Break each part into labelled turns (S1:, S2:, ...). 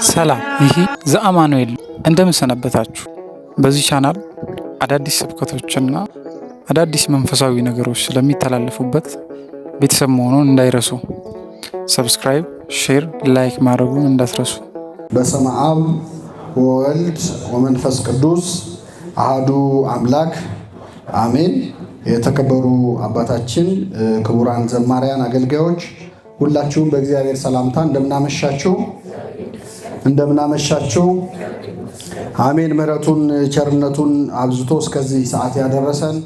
S1: ሰላም፣ ይህ ዘአማኑኤል እንደምን ሰነበታችሁ? በዚህ ቻናል አዳዲስ ስብከቶችና አዳዲስ መንፈሳዊ ነገሮች ስለሚተላለፉበት ቤተሰብ መሆኑን እንዳይረሱ። ሰብስክራይብ፣ ሼር፣ ላይክ ማድረጉን እንዳትረሱ።
S2: በስመ አብ ወወልድ ወመንፈስ ቅዱስ አሐዱ አምላክ አሜን። የተከበሩ አባታችን ክቡራን ዘማሪያን አገልጋዮች ሁላችሁም በእግዚአብሔር ሰላምታ እንደምናመሻችሁ አሜን። ምሕረቱን ቸርነቱን አብዝቶ እስከዚህ ሰዓት ያደረሰን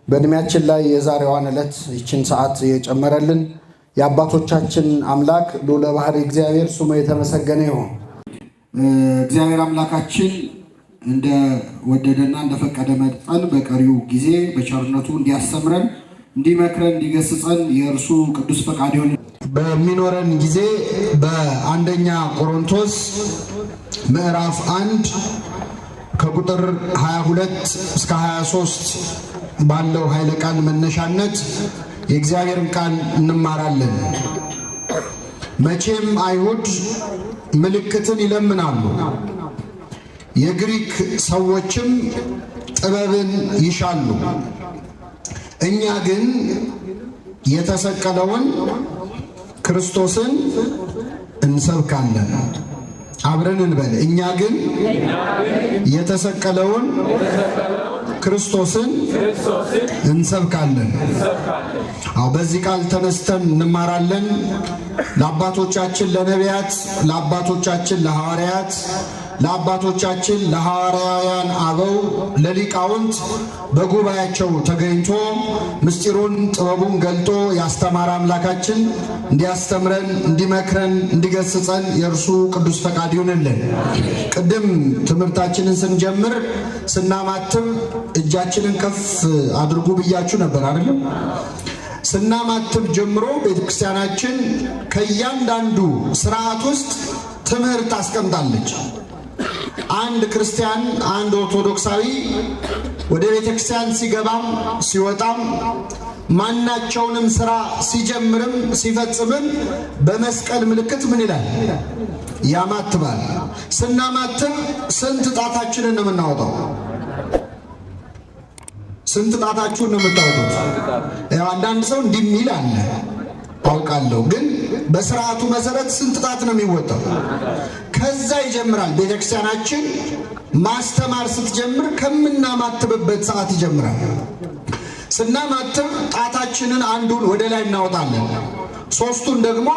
S2: በእድሜያችን ላይ የዛሬዋን ዕለት ይችን ሰዓት የጨመረልን የአባቶቻችን አምላክ ልዑለ ባሕርይ እግዚአብሔር ስሙ የተመሰገነ ይሁን። እግዚአብሔር አምላካችን እንደወደደና እንደፈቀደ መጠን በቀሪው ጊዜ በቸርነቱ እንዲያስተምረን፣ እንዲመክረን፣ እንዲገስጸን የእርሱ ቅዱስ ፈቃድ ይሁን። በሚኖረን ጊዜ በአንደኛ ቆሮንቶስ ምዕራፍ 1 ከቁጥር 22 እስከ 23 ባለው ኃይለ ቃል መነሻነት የእግዚአብሔርን ቃል እንማራለን። መቼም አይሁድ ምልክትን ይለምናሉ፣ የግሪክ ሰዎችም ጥበብን ይሻሉ። እኛ ግን የተሰቀለውን ክርስቶስን እንሰብካለን። አብረን እንበል። እኛ ግን የተሰቀለውን ክርስቶስን እንሰብካለን። በዚህ ቃል ተነስተን እንማራለን። ለአባቶቻችን ለነቢያት፣ ለአባቶቻችን ለሐዋርያት፣ ለአባቶቻችን ለሐዋርያውያን አበው፣ ለሊቃውንት በጉባኤያቸው ተገኝቶ ምስጢሩን ጥበቡን ገልጦ ያስተማረ አምላካችን እንዲያስተምረን፣ እንዲመክረን፣ እንዲገስጸን የእርሱ ቅዱስ ፈቃድ ይሁንልን። ቅድም ትምህርታችንን ስንጀምር ስናማትብ እጃችንን ከፍ አድርጉ ብያችሁ ነበር አይደለም? ስናማትብ ጀምሮ ቤተክርስቲያናችን ከእያንዳንዱ ስርዓት ውስጥ ትምህርት አስቀምጣለች። አንድ ክርስቲያን፣ አንድ ኦርቶዶክሳዊ ወደ ቤተክርስቲያን ሲገባም ሲወጣም ማናቸውንም ስራ ሲጀምርም ሲፈጽምም በመስቀል ምልክት ምን ይላል? ያማትባል። ስናማትብ ስንት ጣታችንን ነው የምናወጣው? ስንት ጣታችሁን ነው የምታወጡት? አንዳንድ ሰው እንዲህ የሚል አለ አውቃለሁ፣ ግን በስርዓቱ መሰረት ስንት ጣት ነው የሚወጣው? ከዛ ይጀምራል። ቤተክርስቲያናችን ማስተማር ስትጀምር ከምናማትብበት ሰዓት ይጀምራል። ስናማትብ ጣታችንን አንዱን ወደ ላይ እናወጣለን፣ ሶስቱን ደግሞ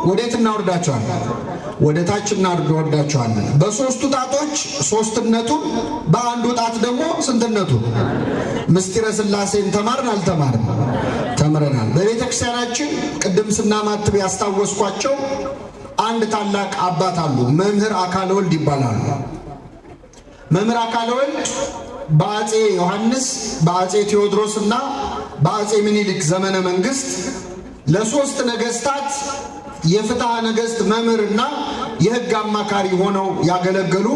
S2: ወዴት እናወርዳቸዋለን? ወደ ታች እናወርዳቸዋለን። በሶስቱ ጣቶች ሶስትነቱን፣ በአንዱ ጣት ደግሞ ስንትነቱን። ምስጢረ ሥላሴን ተማርን አልተማርን? ተምረናል። በቤተ ክርስቲያናችን ቅድም ስናማትብ ያስታወስኳቸው አንድ ታላቅ አባት አሉ። መምህር አካለ ወልድ ይባላሉ። መምህር አካለ ወልድ በአፄ ዮሐንስ፣ በአፄ ቴዎድሮስ እና በአፄ ምኒልክ ዘመነ መንግስት ለሶስት ነገስታት የፍትሐ ነገስት መምህርና የህግ አማካሪ ሆነው ያገለገሉ፣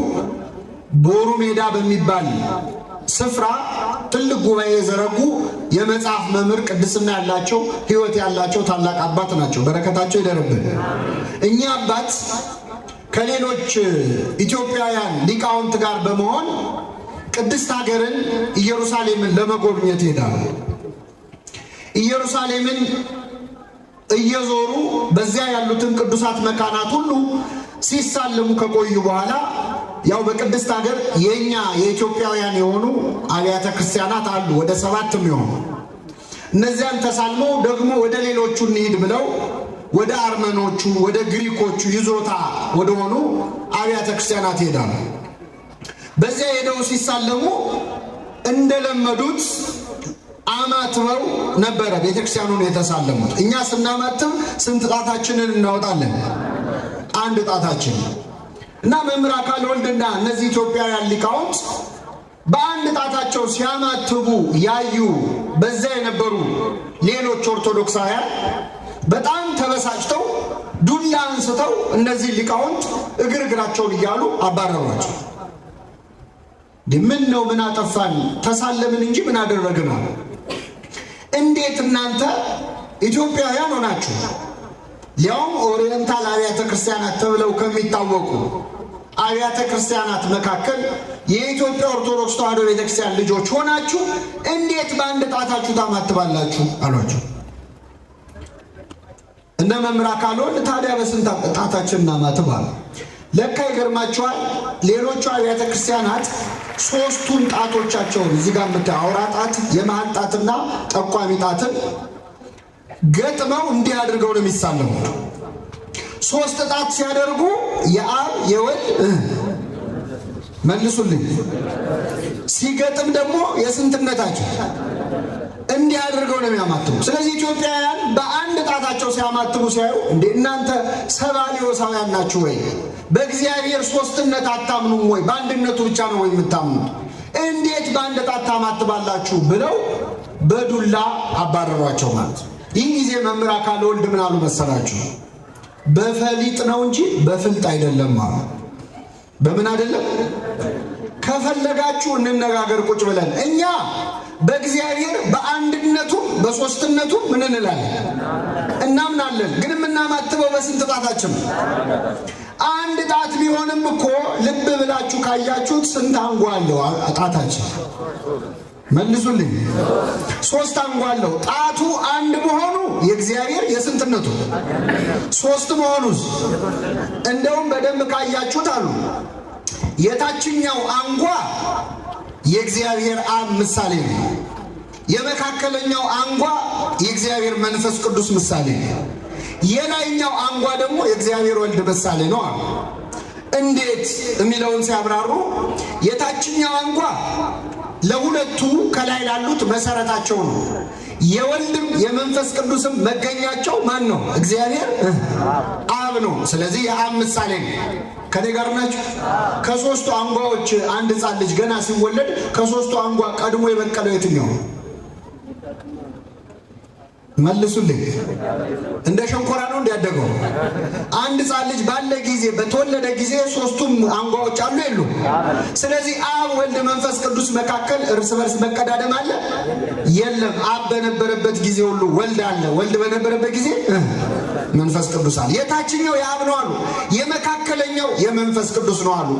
S2: ቦሩ ሜዳ በሚባል ስፍራ ትልቅ ጉባኤ የዘረጉ የመጽሐፍ መምህር፣ ቅድስና ያላቸው፣ ህይወት ያላቸው ታላቅ አባት ናቸው። በረከታቸው ይደርብን። እኛ አባት ከሌሎች ኢትዮጵያውያን ሊቃውንት ጋር በመሆን ቅድስት ሀገርን ኢየሩሳሌምን ለመጎብኘት ይሄዳሉ። ኢየሩሳሌምን እየዞሩ በዚያ ያሉትን ቅዱሳት መካናት ሁሉ ሲሳለሙ ከቆዩ በኋላ ያው በቅድስት ሀገር የኛ የኢትዮጵያውያን የሆኑ አብያተ ክርስቲያናት አሉ፣ ወደ 7 የሚሆኑ። እነዚያን ተሳልመው ደግሞ ወደ ሌሎቹ እንሂድ ብለው ወደ አርመኖቹ፣ ወደ ግሪኮቹ ይዞታ ወደሆኑ አብያተ ክርስቲያናት ይሄዳሉ። በዚያ ሄደው ሲሳለሙ እንደለመዱት አማትበው ነበረ ቤተክርስቲያኑን የተሳለሙት። እኛ ስናማትብ ስንት ጣታችንን እናወጣለን? አንድ ጣታችን። እና መምህር አካለ ወልድና እነዚህ ኢትዮጵያውያን ሊቃውንት በአንድ ጣታቸው ሲያማትቡ ያዩ በዚያ የነበሩ ሌሎች ኦርቶዶክሳውያን በጣም ተበሳጭተው ዱላ አንስተው እነዚህ ሊቃውንት እግራቸውን እያሉ አባረሯቸው። ምን ነው? ምን አጠፋን? ተሳለምን እንጂ ምን አደረግን? እንዴት እናንተ ኢትዮጵያውያን ሆናችሁ ሊያውም ኦሪየንታል አብያተ ክርስቲያናት ተብለው ከሚታወቁ አብያተ ክርስቲያናት መካከል የኢትዮጵያ ኦርቶዶክስ ተዋሕዶ ቤተክርስቲያን ልጆች ሆናችሁ እንዴት በአንድ ጣታችሁ ታማትባላችሁ አሏቸው። እነ መምህር አካለ ወልድ ታዲያ በስንት ጣታችን እናማትብ አሉ። ለካ ይገርማቸዋል። ሌሎቹ አብያተ ክርስቲያናት ሶስቱን ጣቶቻቸውን እዚህ ጋር የምታየው አውራ ጣት፣ የመሃል ጣትና ጠቋሚ ጣትን ገጥመው እንዲህ አድርገው ነው የሚሳለሙት። ሶስት ጣት ሲያደርጉ የአብ የወልድ መልሱልኝ፣ ሲገጥም ደግሞ የስንትነታቸው እንዲህ አድርገው ነው የሚያማትቡ። ስለዚህ ኢትዮጵያውያን በአንድ ጣታቸው ሲያማትቡ ሲያዩ እንዴ እናንተ ሰባሊዮሳውያን ናችሁ ወይ? በእግዚአብሔር ሶስትነት አታምኑም ወይ? በአንድነቱ ብቻ ነው ወይ የምታምኑት? እንዴት በአንድ ጣት ታማትባላችሁ ብለው በዱላ አባረሯቸው ማለት ነው። ይህ ጊዜ መምህር አካለ ወልድ ምን አሉ መሰላችሁ? በፈሊጥ ነው እንጂ በፍልጥ አይደለም አሉ። በምን አይደለም? ከፈለጋችሁ እንነጋገር ቁጭ ብለን። እኛ በእግዚአብሔር በአንድነቱ በሶስትነቱ ምን እንላለን? እናምናለን። ግን የምናማትበው በስንት ጣታችን? አንድ ጣት ቢሆንም እኮ ልብ ብላችሁ ካያችሁት ስንት አንጓ አለው ጣታችን? መልሱልኝ። ሶስት አንጓ አለው። ጣቱ አንድ መሆኑ የእግዚአብሔር የስንትነቱ፣ ሶስት መሆኑስ እንደውም በደንብ ካያችሁት አሉ የታችኛው አንጓ የእግዚአብሔር አብ ምሳሌ ነው። የመካከለኛው አንጓ የእግዚአብሔር መንፈስ ቅዱስ ምሳሌ ነው። የላይኛው አንጓ ደግሞ የእግዚአብሔር ወልድ ምሳሌ ነው አሉ። እንዴት የሚለውን ሲያብራሩ የታችኛው አንጓ ለሁለቱ ከላይ ላሉት መሰረታቸው ነው። የወልድም የመንፈስ ቅዱስም መገኛቸው ማን ነው? እግዚአብሔር አብ ነው። ስለዚህ የአብ ምሳሌ ነው። ከኔ ጋር ናችሁ? ከሶስቱ አንጓዎች አንድ ሕፃን ልጅ ገና ሲወለድ ከሶስቱ አንጓ ቀድሞ የበቀለው የትኛው? መልሱልኝ። እንደ ሸንኮራ ነው እንዲያደገው? አንድ ሕፃን ልጅ ባለ ጊዜ በተወለደ ጊዜ ሶስቱም አንጓዎች አሉ የሉ? ስለዚህ አብ ወልድ መንፈስ ቅዱስ መካከል እርስ በርስ መቀዳደም አለ የለም? አብ በነበረበት ጊዜ ሁሉ ወልድ አለ፣ ወልድ በነበረበት ጊዜ መንፈስ ቅዱስ አለ። የታችኛው የአብ ነው አሉ፣ የመካከለኛው የመንፈስ ቅዱስ ነው አሉ።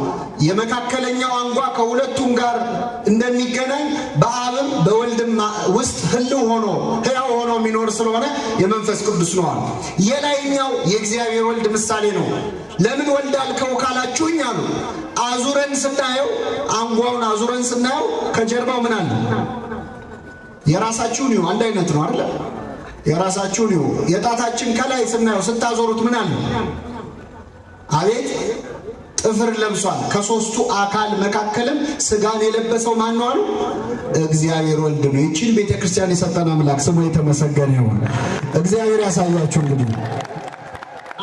S2: የመካከለኛው አንጓ ከሁለቱም ጋር እንደሚገናኝ በአብም በወልድም ውስጥ ህልው ሆኖ ሕያው ሆኖ የሚኖር ስለሆነ የመንፈስ ቅዱስ ነው አሉ። የላይኛው የእግዚአብሔር ወልድ ምሳሌ ነው። ለምን ወልድ አልከው ካላችሁኝ አሉ አዙረን ስናየው፣ አንጓውን አዙረን ስናየው ከጀርባው ምን አለ? የራሳችሁን ይሁ አንድ አይነት ነው አይደል? የራሳችሁን ይሁ የጣታችን ከላይ ስናየው ስታዞሩት ምን አለ? አቤት ጥፍር ለብሷል። ከሶስቱ አካል መካከልም ስጋን የለበሰው ማን ነው አሉ? እግዚአብሔር ወልድ ነው። ይህችን ቤተክርስቲያን የሰጠን አምላክ ስሙ የተመሰገነ ይሁን። እግዚአብሔር ያሳያችሁ። እንግዲህ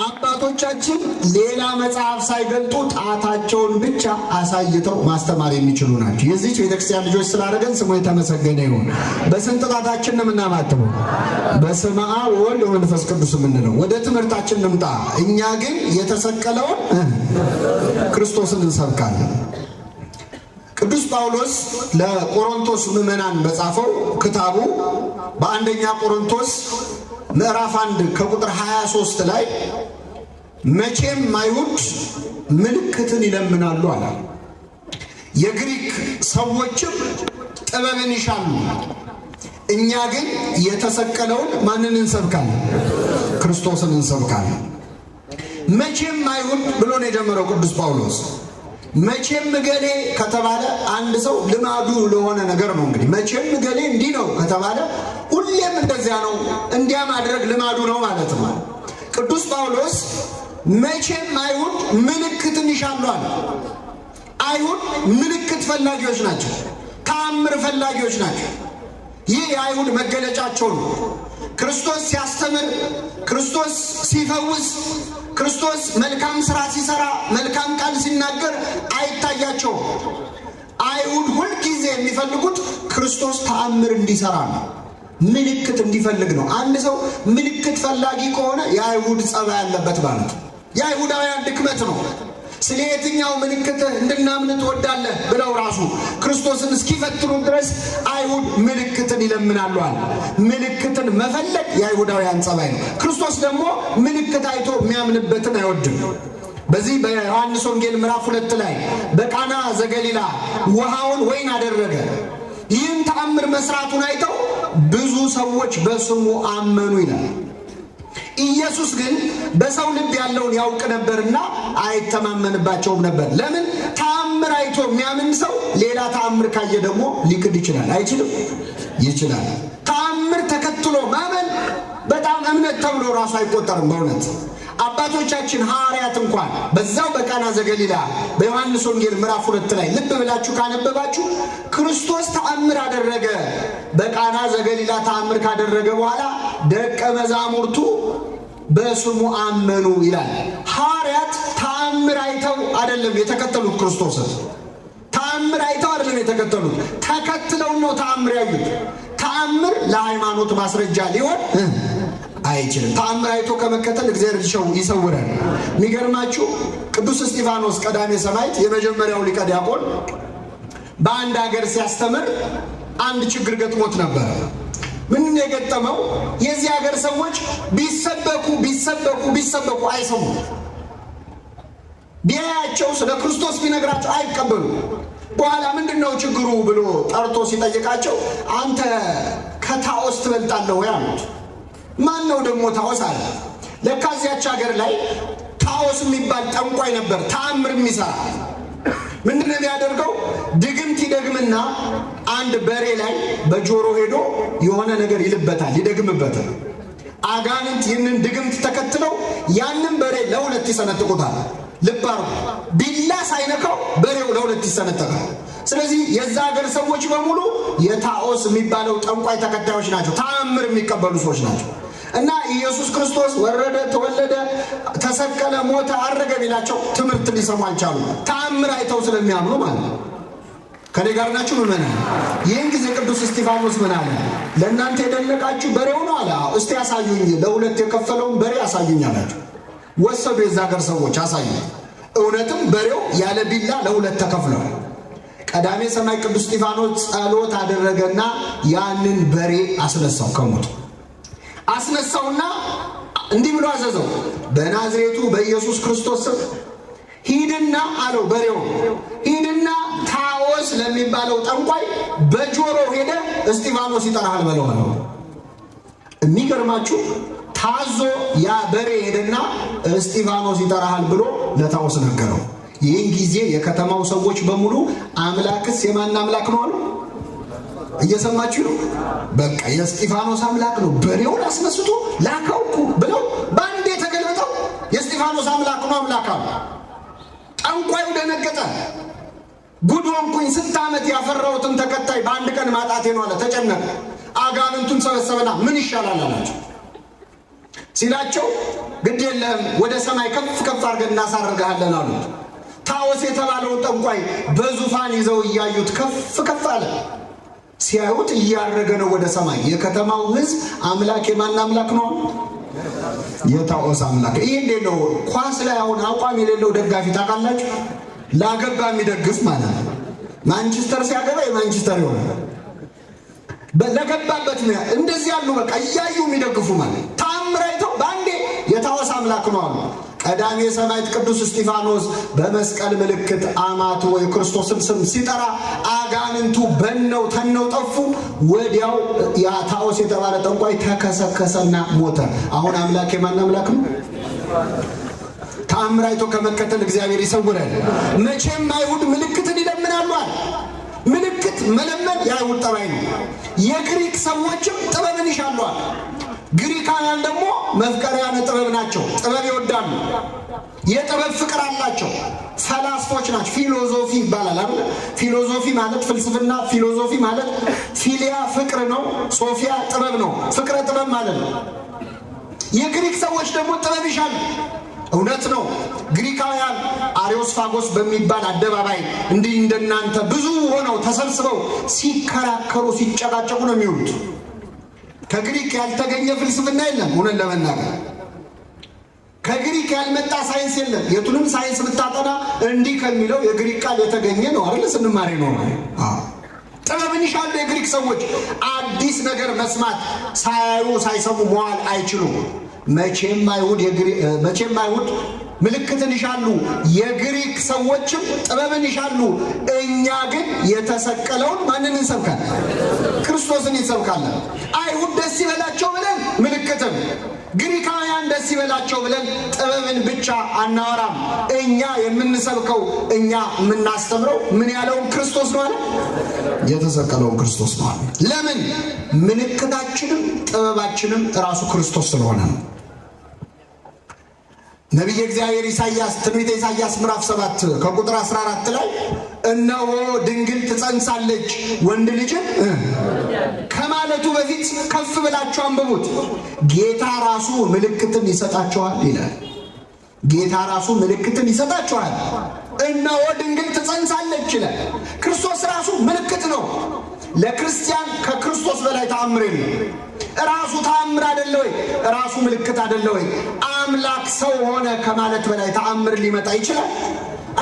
S2: አባቶቻችን ሌላ መጽሐፍ ሳይገልጡ ጣታቸውን ብቻ አሳይተው ማስተማር የሚችሉ ናቸው። የዚህች ቤተክርስቲያን ልጆች ስላደረገን ስሙ የተመሰገነ ይሁን። በስንት ጣታችን ነው የምናማትበው? በስመ አብ ወወልድ ወመንፈስ ቅዱስ የምንለው። ወደ ትምህርታችን እንምጣ። እኛ ግን የተሰቀለውን ክርስቶስን እንሰብካለን። ቅዱስ ጳውሎስ ለቆሮንቶስ ምዕመናን በጻፈው ክታቡ በአንደኛ ቆሮንቶስ ምዕራፍ 1 ከቁጥር 23 ላይ መቼም አይሁድ ምልክትን ይለምናሉ አለ። የግሪክ ሰዎችም ጥበብን ይሻሉ፣ እኛ ግን የተሰቀለውን ማንን እንሰብካለን? ክርስቶስን እንሰብካለን። መቼም አይሁድ ብሎ ነው የጀመረው ቅዱስ ጳውሎስ። መቼም እገሌ ከተባለ አንድ ሰው ልማዱ ለሆነ ነገር ነው። እንግዲህ መቼም እገሌ እንዲህ ነው ከተባለ ሁሌም እንደዚያ ነው፣ እንዲያ ማድረግ ልማዱ ነው ማለት ነው። ቅዱስ ጳውሎስ መቼም አይሁድ ምልክትን ይሻሉ አለ። አይሁድ ምልክት ፈላጊዎች ናቸው፣ ተአምር ፈላጊዎች ናቸው። ይህ የአይሁድ መገለጫቸው ነው። ክርስቶስ ሲያስተምር፣ ክርስቶስ ሲፈውስ፣ ክርስቶስ መልካም ስራ ሲሰራ፣ መልካም ቃል ሲናገር አይታያቸውም። አይሁድ ሁልጊዜ የሚፈልጉት ክርስቶስ ተአምር እንዲሰራ ነው፣ ምልክት እንዲፈልግ ነው። አንድ ሰው ምልክት ፈላጊ ከሆነ የአይሁድ ጸባይ ያለበት ማለት ነው። የአይሁዳውያን ድክመት ነው። ስለ የትኛው ምልክት እንድናምን ትወዳለህ ብለው ራሱ ክርስቶስን እስኪፈትኑ ድረስ አይሁድ ምልክትን ይለምናሉ አለ። ምልክትን መፈለግ የአይሁዳውያን ጸባይ ነው። ክርስቶስ ደግሞ ምልክት አይቶ የሚያምንበትን አይወድም። በዚህ በዮሐንስ ወንጌል ምዕራፍ 2 ላይ በቃና ዘገሊላ ውሃውን ወይን አደረገ። ይህን ተአምር መስራቱን አይተው ብዙ ሰዎች በስሙ አመኑ ይላል። ኢየሱስ ግን በሰው ልብ ያለውን ያውቅ ነበርና አይተማመንባቸውም ነበር። ለምን? ተአምር አይቶ የሚያምን ሰው ሌላ ተአምር ካየ ደግሞ ሊክድ ይችላል። አይችልም? ይችላል። ተአምር ተከትሎ ማመን በጣም እምነት ተብሎ ራሱ አይቆጠርም። በእውነት አባቶቻችን ሐዋርያት እንኳን በዛው በቃና ዘገሊላ በዮሐንስ ወንጌል ምዕራፍ 2 ላይ ልብ ብላችሁ ካነበባችሁ ክርስቶስ ተአምር አደረገ። በቃና ዘገሊላ ተአምር ካደረገ በኋላ ደቀ መዛሙርቱ በስሙ አመኑ ይላል። ሐዋርያት ተአምር አይተው አይደለም የተከተሉት ክርስቶስን። ተአምር አይተው አይደለም የተከተሉት፣ ተከትለው ነው ተአምር ያዩት። ተአምር ለሃይማኖት ማስረጃ ሊሆን አይችልም። ተአምር አይቶ ከመከተል እግዚአብሔር ይሰውራል። የሚገርማችሁ ቅዱስ እስጢፋኖስ ቀዳሜ ሰማዕት የመጀመሪያው ሊቀ ዲያቆን በአንድ ሀገር ሲያስተምር አንድ ችግር ገጥሞት ነበር። ምን የገጠመው? የዚህ ሀገር ሰዎች ቢሰበኩ አይሰሙም። ቢያያቸው ስለ ክርስቶስ ቢነግራቸው አይቀበሉም። በኋላ ምንድነው ችግሩ ብሎ ጠርቶ ሲጠይቃቸው አንተ ከታኦስ ትበልጣለህ ወይ አሉት። ማን ነው ደግሞ ታኦስ አለ። ለካ እዚያች ሀገር ላይ ታኦስ የሚባል ጠንቋይ ነበር፣ ተአምር የሚሰራ። ምንድነው የሚያደርገው? ድግምት ይደግምና አንድ በሬ ላይ በጆሮ ሄዶ የሆነ ነገር ይልበታል፣ ይደግምበታል። አጋንንት ይህንን ድግምት ተከትለው ያንን በሬ ለሁለት ይሰነጥቁታል። ልብ አድርጉ፣ ቢላ ሳይነካው በሬው ለሁለት ይሰነጠቃል። ስለዚህ የዛ ሀገር ሰዎች በሙሉ የታኦስ የሚባለው ጠንቋይ ተከታዮች ናቸው፣ ተአምር የሚቀበሉ ሰዎች ናቸው። እና ኢየሱስ ክርስቶስ ወረደ፣ ተወለደ፣ ተሰቀለ፣ ሞተ፣ አረገ ቢላቸው ትምህርት ሊሰሙ አልቻሉም። ተአምር አይተው ስለሚያምኑ ማለት ነው። ከኔ ጋር ናችሁ ምዕመናን? ይህን ጊዜ ቅዱስ እስጢፋኖስ ምን አለ? ለእናንተ የደነቃችሁ በሬው ነው አለ። እስቲ ያሳዩኝ፣ ለሁለት የከፈለውን በሬ ያሳዩኝ አላቸው። ወሰዱ የዛ ሀገር ሰዎች አሳዩ። እውነትም በሬው ያለ ቢላ ለሁለት ተከፍሏል። ቀዳሜ ሰማዕት ቅዱስ እስጢፋኖስ ጸሎት አደረገና ያንን በሬ አስነሳው፣ ከሞቱ አስነሳውና እንዲህ ብሎ አዘዘው፣ በናዝሬቱ በኢየሱስ ክርስቶስ ስም ሂድና አለው በሬው፣ ሂድና ታኦስ ለሚባለው ጠንቋይ በጆሮ ሄደ እስጢፋኖስ ይጠራሃል በለው አለው። የሚገርማችሁ ታዞ ያ በሬ ሄደና እስጢፋኖስ ይጠራሃል ብሎ ለታኦስ ነገረው። ይህን ጊዜ የከተማው ሰዎች በሙሉ አምላክስ የማን አምላክ ነው አሉ። እየሰማችሁ ነው? በቃ የእስጢፋኖስ አምላክ ነው፣ በሬውን አስነስቶ ላከው ብለው በአንዴ ተገለጠው። የእስጢፋኖስ አምላክ ነው አምላክ አሉ። ጠንቋዩ ደነገጠ። ጉድ ሆንኩኝ፣ ስንት ዓመት ያፈራሁትን ተከታይ በአንድ ቀን ማጣቴ ነው አለ። ተጨነቀ። አጋንንቱን ሰበሰበና ምን ይሻላል አላቸው። ሲላቸው ግድ የለም ወደ ሰማይ ከፍ ከፍ አድርገን እናሳርግሃለን አሉት። ታኦስ የተባለውን ጠንቋይ በዙፋን ይዘው እያዩት ከፍ ከፍ አለ። ሲያዩት እያረገ ነው ወደ ሰማይ። የከተማው ሕዝብ አምላክ የማን አምላክ ነው? የታኦስ አምላክ። ይህ እንዴት ነው? ኳስ ላይ አሁን አቋም የሌለው ደጋፊ ታውቃላችሁ? ላገባ የሚደግፍ ማለት ነው። ማንቸስተር ሲያገባ የማንቸስተር ይሆናል። ለገባበት እንደዚህ ያሉ በቃ እያዩ የሚደግፉ ማለት ተአምር አይተው በአንዴ የታኦስ አምላክ ነው አሉ። ቀዳሜ ሰማዕት ቅዱስ እስጢፋኖስ በመስቀል ምልክት አማቱ ወይ ክርስቶስን ስም ሲጠራ አጋንንቱ በነው ተነው ጠፉ። ወዲያው ያ ታኦስ የተባለ ጠንቋይ ተከሰከሰና ሞተ። አሁን አምላክ የማን አምላክ ነው? ተአምር አይቶ ከመከተል እግዚአብሔር ይሰውራል። መቼም አይሁድ ምልክትን ይለምናሉ አለ። ምልክት መለመን የአይሁድ ጠባይ ነው። የግሪክ ሰዎችም ጥበብን ይሻሉ አለ። ግሪካውያን ደግሞ መፍቀሪያነ ጥበብ ናቸው። ጥበብ ይወዳሉ። የጥበብ ፍቅር አላቸው። ፈላስፎች ናቸው። ፊሎዞፊ ይባላል አይደል? ፊሎዞፊ ማለት ፍልስፍና፣ ፊሎዞፊ ማለት ፊሊያ ፍቅር ነው፣ ሶፊያ ጥበብ ነው። ፍቅረ ጥበብ ማለት ነው። የግሪክ ሰዎች ደግሞ ጥበብ ይሻሉ። እውነት ነው። ግሪካውያን አሪዮስፋጎስ በሚባል አደባባይ እንዲህ እንደናንተ ብዙ ሆነው ተሰብስበው ሲከራከሩ ሲጨቃጨቁ ነው የሚውሉት። ከግሪክ ያልተገኘ ፍልስፍና የለም። እውነት ለመናገር ከግሪክ ያልመጣ ሳይንስ የለም። የቱንም ሳይንስ ብታጠና እንዲህ ከሚለው የግሪክ ቃል የተገኘ ነው አይደል? ስንማር ነው። ጥበብን ይሻሉ የግሪክ ሰዎች። አዲስ ነገር መስማት ሳያዩ ሳይሰሙ መዋል አይችሉም። መቼም አይሁድ ምልክትን ይሻሉ፣ የግሪክ ሰዎችም ጥበብን ይሻሉ። እኛ ግን የተሰቀለውን ማንን እንሰብካለን? ክርስቶስን እንሰብካለን። አይሁድ ደስ ይበላቸው ብለን ምልክትን፣ ግሪካውያን ደስ ይበላቸው ብለን ጥበብን ብቻ አናወራም። እኛ የምንሰብከው እኛ የምናስተምረው ምን ያለውን ክርስቶስ ነው አለ? የተሰቀለውን ክርስቶስ ነው አለ። ለምን? ምልክታችንም ጥበባችንም ራሱ ክርስቶስ ስለሆነ ነው። ነቢየ እግዚአብሔር ኢሳይያስ ትንቢተ ኢሳይያስ ምዕራፍ 7 ከቁጥር 14 ላይ እነሆ ድንግል ትጸንሳለች ወንድ ልጅን ከማለቱ በፊት ከፍ ብላችሁ አንብቡት። ጌታ ራሱ ምልክትን ይሰጣቸዋል ይላል። ጌታ ራሱ ምልክትን ይሰጣቸዋል። እነሆ ድንግል ትጸንሳለች ይላል። ክርስቶስ ራሱ ምልክት ነው። ለክርስቲያን ከክርስቶስ በላይ ተአምር የለም። ራሱ ተአምር አይደለ ወይ? ራሱ ምልክት አይደለ ወይ? አምላክ ሰው ሆነ ከማለት በላይ ተአምር ሊመጣ ይችላል?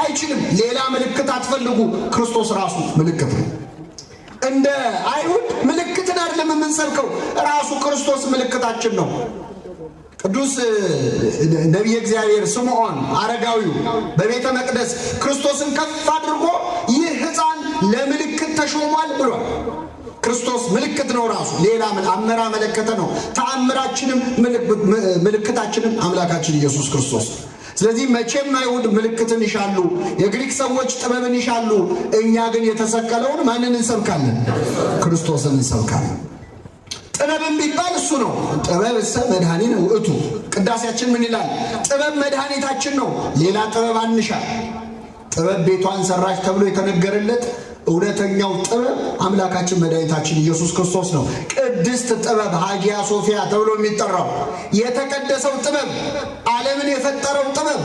S2: አይችልም። ሌላ ምልክት አትፈልጉ። ክርስቶስ ራሱ ምልክት ነው። እንደ አይሁድ ምልክትን አይደለም የምንሰብከው፣ ራሱ ክርስቶስ ምልክታችን ነው። ቅዱስ ነቢየ እግዚአብሔር ስምዖን አረጋዊው በቤተ መቅደስ ክርስቶስን ከፍ አድርጎ ይህ ሕፃን ለምልክት ተሾሟል ብሏል። ክርስቶስ ምልክት ነው ራሱ። ሌላ አመራ መለከተ ነው። ተአምራችንም ምልክታችንም አምላካችን ኢየሱስ ክርስቶስ። ስለዚህ መቼም አይሁድ ምልክትን ይሻሉ፣ የግሪክ ሰዎች ጥበብን ይሻሉ። እኛ ግን የተሰቀለውን ማንን እንሰብካለን? ክርስቶስን እንሰብካለን። ጥበብን ቢባል እሱ ነው። ጥበብ እሰ መድኃኒነ ውእቱ። ቅዳሴያችን ምን ይላል? ጥበብ መድኃኒታችን ነው፣ ሌላ ጥበብ አንሻ። ጥበብ ቤቷን ሰራች ተብሎ የተነገረለት እውነተኛው ጥበብ አምላካችን መድኃኒታችን ኢየሱስ ክርስቶስ ነው። ቅድስት ጥበብ ሀጊያ ሶፊያ ተብሎ የሚጠራው የተቀደሰው ጥበብ፣ ዓለምን የፈጠረው ጥበብ፣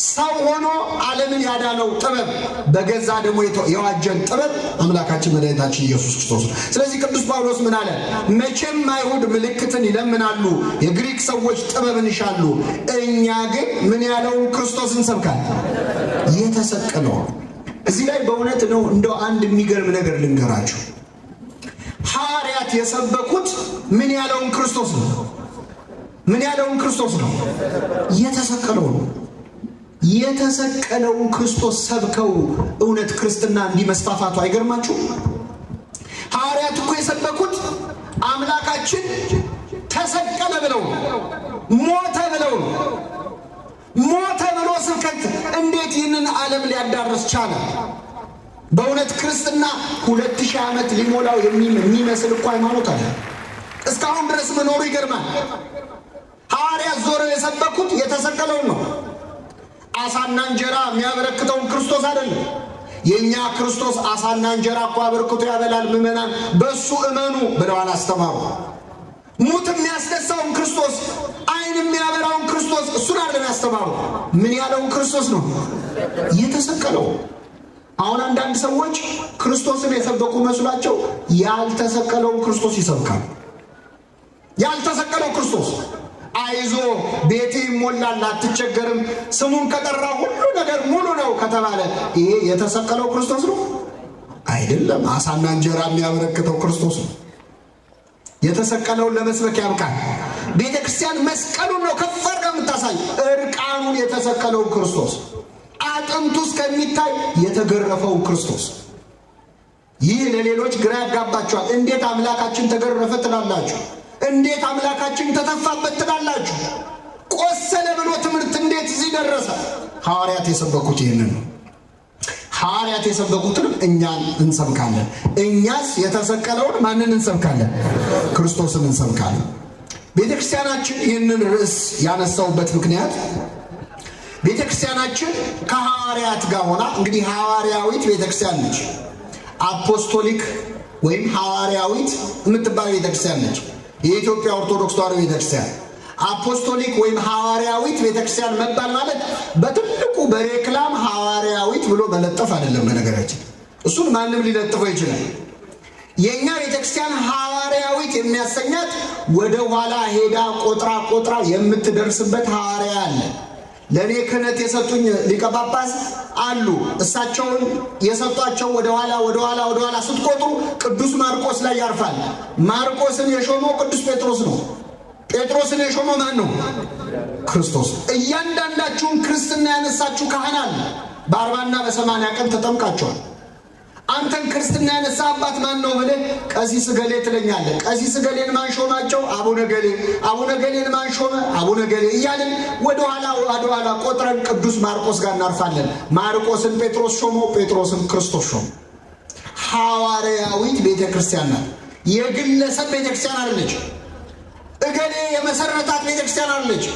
S2: ሰው ሆኖ ዓለምን ያዳነው ጥበብ፣ በገዛ ደግሞ የዋጀን ጥበብ አምላካችን መድኃኒታችን ኢየሱስ ክርስቶስ ነው። ስለዚህ ቅዱስ ጳውሎስ ምን አለ? መቼም አይሁድ ምልክትን ይለምናሉ፣ የግሪክ ሰዎች ጥበብን ይሻሉ፣ እኛ ግን ምን ያለውን ክርስቶስን እንሰብካለን? የተሰቀለው። እዚህ ላይ በእውነት ነው እንደው አንድ የሚገርም ነገር ልንገራችሁ። ሐዋርያት የሰበኩት ምን ያለውን ክርስቶስ ነው? ምን ያለውን ክርስቶስ ነው? የተሰቀለው ነው። የተሰቀለውን ክርስቶስ ሰብከው እውነት ክርስትና እንዲመስፋፋቱ አይገርማችሁ? ሐዋርያት እኮ የሰበኩት አምላካችን ተሰቀለ ብለው ሞተ ብለው ሞተ ብሎ ስብከት እንዴት ይህንን ዓለም ሊያዳርስ ቻለ? በእውነት ክርስትና 2000 ዓመት ሊሞላው የሚመስል እኮ ሃይማኖት አለ። እስካሁን ድረስ መኖሩ ይገርማል። ሐዋርያት ዞረው የሰበኩት የተሰቀለውን ነው። አሳና እንጀራ የሚያበረክተውን ክርስቶስ አይደለም። የእኛ ክርስቶስ አሳና እንጀራ እኮ አበርክቶ ያበላል፣ ምዕመናን በእሱ እመኑ ብለዋል አስተማሩ። ሙት የሚያስነሳውን ክርስቶስ፣ ዓይን የሚያበራውን ክርስቶስ እሱን አይደለም ያስተማሩ። ምን ያለውን ክርስቶስ ነው? የተሰቀለው። አሁን አንዳንድ ሰዎች ክርስቶስን የሰበኩ መስሏቸው ያልተሰቀለውን ክርስቶስ ይሰብካል። ያልተሰቀለው ክርስቶስ አይዞ ቤቴ ይሞላል አትቸገርም፣ ስሙን ከጠራ ሁሉ ነገር ሙሉ ነው ከተባለ ይሄ የተሰቀለው ክርስቶስ ነው? አይደለም። አሳና እንጀራ የሚያበረክተው ክርስቶስ ነው። የተሰቀለውን ለመስበክ ያብቃል። ቤተ ክርስቲያን መስቀሉን ነው ከፍ አድርጋ የምታሳይ፣ እርቃኑን የተሰቀለውን ክርስቶስ፣ አጥንቱ እስከሚታይ የተገረፈውን ክርስቶስ። ይህ ለሌሎች ግራ ያጋባቸዋል። እንዴት አምላካችን ተገረፈ ትላላችሁ? እንዴት አምላካችን ተተፋበት ትላላችሁ? ቆሰለ ብሎ ትምህርት እንዴት እዚህ ደረሰ? ሐዋርያት የሰበኩት ይህንን ነው። ሐዋርያት የሰበኩትንም እኛን እንሰብካለን። እኛስ የተሰቀለውን ማንን እንሰብካለን? ክርስቶስን እንሰብካለን። ቤተ ክርስቲያናችን ይህንን ርዕስ ያነሳውበት ምክንያት ቤተ ክርስቲያናችን ከሐዋርያት ጋር ሆና እንግዲህ ሐዋርያዊት ቤተ ክርስቲያን ነች። አፖስቶሊክ ወይም ሐዋርያዊት የምትባል ቤተ ክርስቲያን ነች የኢትዮጵያ ኦርቶዶክስ ተዋሕዶ ቤተ ክርስቲያን። አፖስቶሊክ ወይም ሐዋርያዊት ቤተክርስቲያን መባል ማለት በትልቁ በሬክላም ሐዋርያዊት ብሎ መለጠፍ አይደለም። በነገራችን እሱን ማንም ሊለጥፈው ይችላል። የኛ ቤተክርስቲያን ሐዋርያዊት የሚያሰኛት ወደ ኋላ ሄዳ ቆጥራ የምትደርስበት ሐዋርያ አለ። ለኔ ክህነት የሰጡኝ ሊቀ ጳጳስ አሉ። እሳቸውን የሰጧቸው ወደ ኋላ ስትቆጥሩ ቅዱስ ማርቆስ ላይ ያርፋል። ማርቆስን የሾመው ቅዱስ ጴጥሮስ ነው። ጴጥሮስን የሾመው ማን ነው? ክርስቶስ። እያንዳንዳችሁን ክርስትና ያነሳችሁ ካህናት በ40 እና በ80 ቀን ተጠምቃችኋል። አንተን ክርስትና ያነሳ አባት ማን ነው ብለህ ቀሲስ ገሌ ትለኛለህ። ቀሲስ ገሌን ማን ሾማቸው? አቡነ ገሌ። አቡነ ገሌን ማን ሾመ? አቡነ ገሌ እያልን ወደ ኋላ ቆጥረን ቅዱስ ማርቆስ ጋር እናርፋለን። ማርቆስን ጴጥሮስ ሾመው፣ ጴጥሮስን ክርስቶስ ሾመው። ሐዋርያዊት ቤተክርስቲያን ናት። የግለሰብ ቤተክርስቲያን አይደለች። እገሌ የመሰረታት ቤተክርስቲያን አይደለች።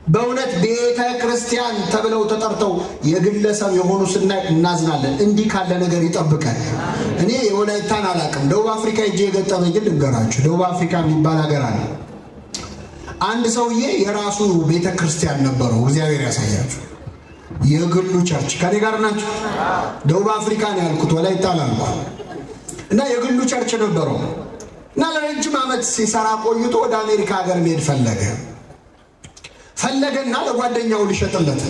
S2: በእውነት ቤተ ክርስቲያን ተብለው ተጠርተው የግለሰብ የሆኑ ስናይ እናዝናለን። እንዲህ ካለ ነገር ይጠብቀን። እኔ የወላይታን አላውቅም። ደቡብ አፍሪካ ሄጄ የገጠመኝ ልንገራችሁ። ደቡብ አፍሪካ የሚባል ሀገር አለ። አንድ ሰውዬ የራሱ ቤተ ክርስቲያን ነበረው። እግዚአብሔር ያሳያችሁ። የግሉ ቸርች። ከኔ ጋር ናችሁ? ደቡብ አፍሪካ ነው ያልኩት፣ ወላይታ አላልኩ። እና የግሉ ቸርች ነበረው እና ለረጅም ዓመት ሲሰራ ቆይቶ ወደ አሜሪካ ሀገር መሄድ ፈለገና ለጓደኛው ሊሸጥለት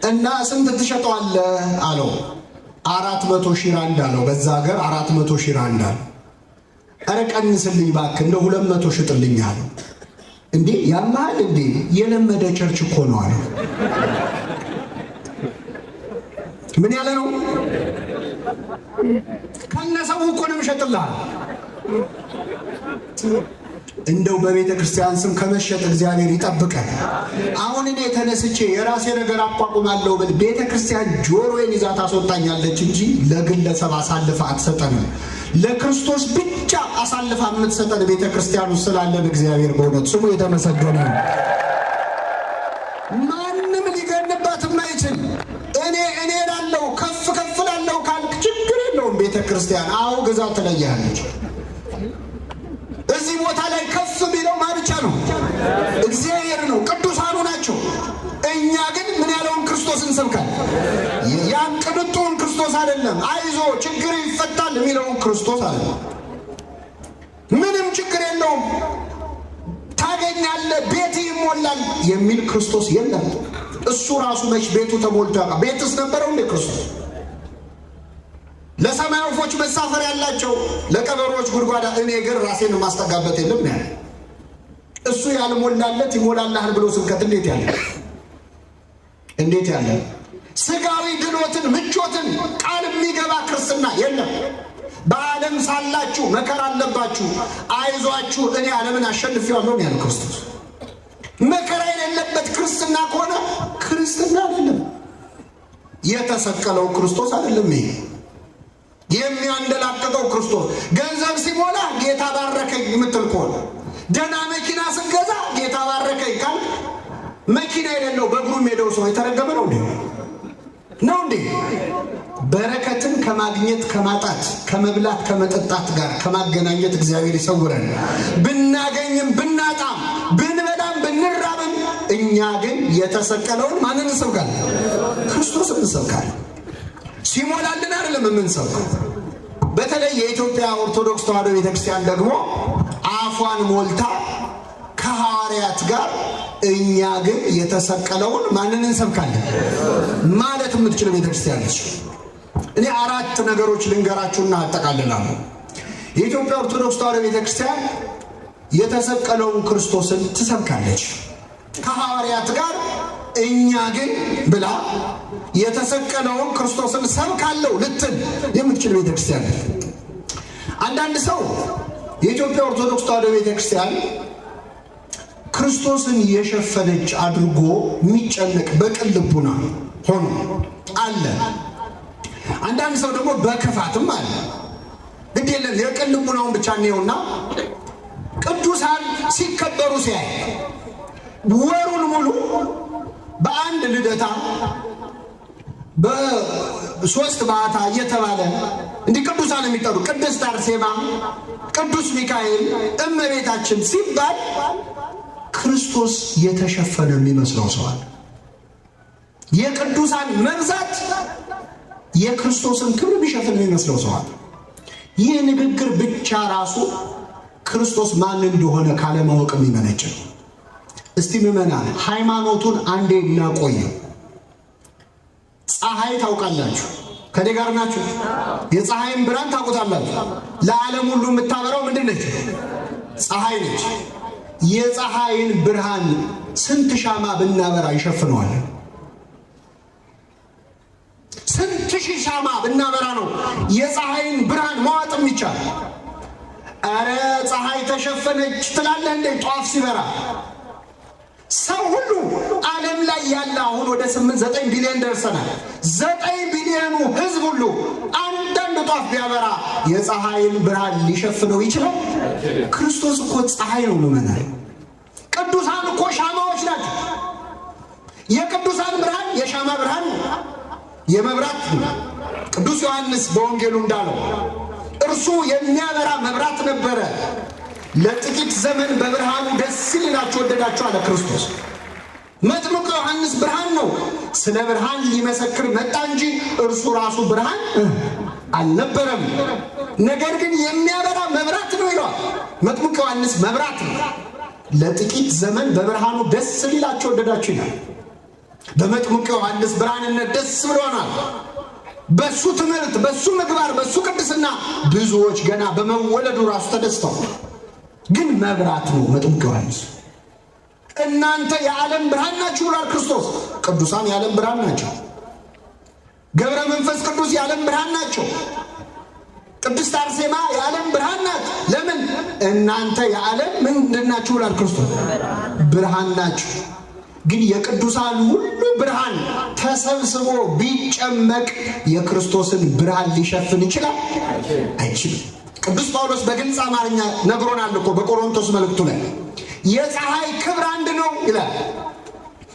S2: እና ስንት ትሸጠዋለህ አለው። 400,000 ራንድ አለው። በዛ ሀገር 400,000 ራንድ አለው። ኧረ ቀንስልኝ እባክህ እንደ 200 ሽጥልኝ አለው። እንዴ ያማል እንዴ? የለመደ ቸርች እኮ ነው አለው። ምን ያለ ነው? ከነሰው እኮ ነው የምሸጥልህ። እንደው በቤተ ክርስቲያን ስም ከመሸጥ እግዚአብሔር ይጠብቀን። አሁን እኔ ተነስቼ የራሴ ነገር አቋቁማለሁ ብል ቤተ ክርስቲያን ጆሮዬን ይዛ ታስወጣኛለች እንጂ ለግለሰብ አሳልፋ አትሰጠንም። ለክርስቶስ ብቻ አሳልፋ የምትሰጠን ቤተ ክርስቲያን ውስጥ ስላለን እግዚአብሔር በእውነት ስሙ የተመሰገነ ነው። ማንም ሊገንባት የማይችል እኔ ላለው ከፍ ላለው ካልክ ችግር የለውም። ቤተ ክርስቲያን አዎ ግዛ ትለያለች። እዚህ ቦታ ላይ ከፍ ቢለው ማብቻ ነው? እግዚአብሔር ነው፣ ቅዱሳኑ ናቸው። እኛ ግን ምን ያለውን ክርስቶስ እንሰብካለን። ያን ቅንጡን ክርስቶስ አይደለም። አይዞ ችግር ይፈታል የሚለውን ክርስቶስ አይደለም። ምንም ችግር የለውም ታገኛለህ፣ ቤት ይሞላል የሚል ክርስቶስ የለም። እሱ ራሱ መች ቤቱ ተሞልቶ ያውቃል? ቤትስ ነበረው እንደ ክርስቶስ? ለሰማይ ወፎች መሳፈር ያላቸው ለቀበሮች ጉድጓዳ፣ እኔ ግን ራሴን ማስተጋበት የለም ነው ያለ። እሱ ያልሞላለት ይሞላልሃል ብሎ ስብከት እንዴት ያለ ስጋዊ ድሎትን ምቾትን ቃል የሚገባ ክርስትና የለም። በዓለም ሳላችሁ መከራ አለባችሁ፣ አይዟችሁ እኔ ዓለምን አሸንፌዋለሁ ያለው ክርስቶስ። መከራ የሌለበት ክርስትና ከሆነ ክርስትና አይደለም። የተሰቀለው ክርስቶስ አይደለም። ይሄ የሚያንደላቀቀው ክርስቶስ ገንዘብ ሲሞላ ጌታ ባረከኝ የምትል ከሆነ፣ ደህና መኪና ስገዛ ጌታ ባረከኝ ካል፣ መኪና የሌለው በእግሩ ሄደው ሰው የተረገመ ነው እንዴ? በረከትን ከማግኘት ከማጣት፣ ከመብላት ከመጠጣት ጋር ከማገናኘት እግዚአብሔር ይሰውረን። ብናገኝም ብናጣም፣ ብንበላም ብንራብም፣ እኛ ግን የተሰቀለውን ማንን እንሰብካለን? ክርስቶስን እንሰብካለን። ሲሞላልን አይደለም የምንሰብከው። በተለይ የኢትዮጵያ ኦርቶዶክስ ተዋሕዶ ቤተክርስቲያን ደግሞ አፏን ሞልታ ከሐዋርያት ጋር እኛ ግን የተሰቀለውን ማንን እንሰብካለን ማለት የምትችል ቤተክርስቲያን ነች። እኔ 4 ነገሮች ልንገራችሁና አጠቃልላለሁ። የኢትዮጵያ ኦርቶዶክስ ተዋሕዶ ቤተክርስቲያን የተሰቀለውን ክርስቶስን ትሰብካለች ከሐዋርያት ጋር። እኛ ግን ብላ የተሰቀለውን ክርስቶስን ሰብካለሁ ልትል የምትችል ቤተክርስቲያን። አንዳንድ ሰው የኢትዮጵያ ኦርቶዶክስ ተዋሕዶ ቤተክርስቲያን ክርስቶስን የሸፈነች አድርጎ የሚጨነቅ በቅን ልቡና ሆኖ አለ። አንዳንድ ሰው ደግሞ በክፋትም አለ። ግድ የለም የቅን ልቡናውን ብቻ እንየውና ቅዱሳን ሲከበሩ ሲያይ ወሩን ሙሉ በአንድ ልደታ በ3 ባታ እየተባለ እንዲህ ቅዱሳን የሚጠሩ ቅድስት አርሴማ፣ ቅዱስ ሚካኤል፣ እመቤታችን ሲባል ክርስቶስ የተሸፈነ የሚመስለው ሰዋል። የቅዱሳን መብዛት የክርስቶስን ክብር ቢሸፍን የሚመስለው ሰው አለ። ይህ ንግግር ብቻ ራሱ ክርስቶስ ማን እንደሆነ ካለማወቅ የሚመነጭ ነው። እስቲ ምዕመናን ሃይማኖቱን አንዴ እናቆየው። ፀሐይ ታውቃላችሁ፣ ከኔ ጋር ናችሁ? የፀሐይን ብርሃን ታውቁታላችሁ። ለዓለም ሁሉ የምታበራው ምንድን ነች? ፀሐይ ነች። የፀሐይን ብርሃን ስንት ሻማ ብናበራ ይሸፍነዋል? ስንት ሺህ ሻማ ብናበራ ነው የፀሐይን ብርሃን መዋጥም ይቻል? አረ ፀሐይ ተሸፈነች ትላለህ እንዴ? ጧፍ ሲበራ ሰው ሁሉ ዓለም ላይ ያለ አሁን ወደ 8-9 ቢሊዮን ደርሰናል። 9 ቢሊዮኑ ህዝብ ሁሉ አንዳንድ ጧፍ ቢያበራ የፀሐይን ብርሃን ሊሸፍነው ይችላል? ክርስቶስ እኮ ፀሐይ ነው ምዕመናን። ቅዱሳን እኮ ሻማዎች ናቸው። የቅዱሳን ብርሃን የሻማ ብርሃን ነው፣ የመብራት ነው። ቅዱስ ዮሐንስ በወንጌሉ እንዳለው እርሱ የሚያበራ መብራት ነበረ። ለጥቂት ዘመን በብርሃኑ ደስ ይላችሁ ወደዳችሁ አለ ክርስቶስ። መጥምቁ ዮሐንስ ብርሃን ነው። ስለ ብርሃን ሊመሰክር መጣ እንጂ እርሱ ራሱ ብርሃን አልነበረም። ነገር ግን የሚያበራ መብራት ነው ይለዋል። መጥምቁ ዮሐንስ መብራት ነው። ለጥቂት ዘመን በብርሃኑ ደስ ይላችሁ ወደዳችሁ ይላል። በመጥምቁ ዮሐንስ ብርሃንነት ደስ ብሎናል። በሱ ትምህርት፣ በሱ ምግባር፣ በሱ ቅድስና ብዙዎች ገና በመወለዱ ራሱ ተደስተው፣ ግን መብራት ነው መጥምቁ ዮሐንስ። እናንተ የዓለም ብርሃን ናችሁ ብሏል ክርስቶስ። ቅዱሳን የዓለም ብርሃን ናቸው። ገብረ መንፈስ ቅዱስ የዓለም ብርሃን ናቸው። ቅድስት አርሴማ የዓለም ብርሃን ናት። ለምን? እናንተ የዓለም ምንድን ናችሁ ብሏል ክርስቶስ? ብርሃን ናችሁ። ግን የቅዱሳን ሁሉ ብርሃን ተሰብስቦ ቢጨመቅ የክርስቶስን ብርሃን ሊሸፍን ይችላል? አይችልም። ቅዱስ ጳውሎስ በግልጽ አማርኛ ነግሮናል እኮ በቆሮንቶስ መልእክቱ ላይ የፀሐይ ክብር አንድ ነው ይላል፣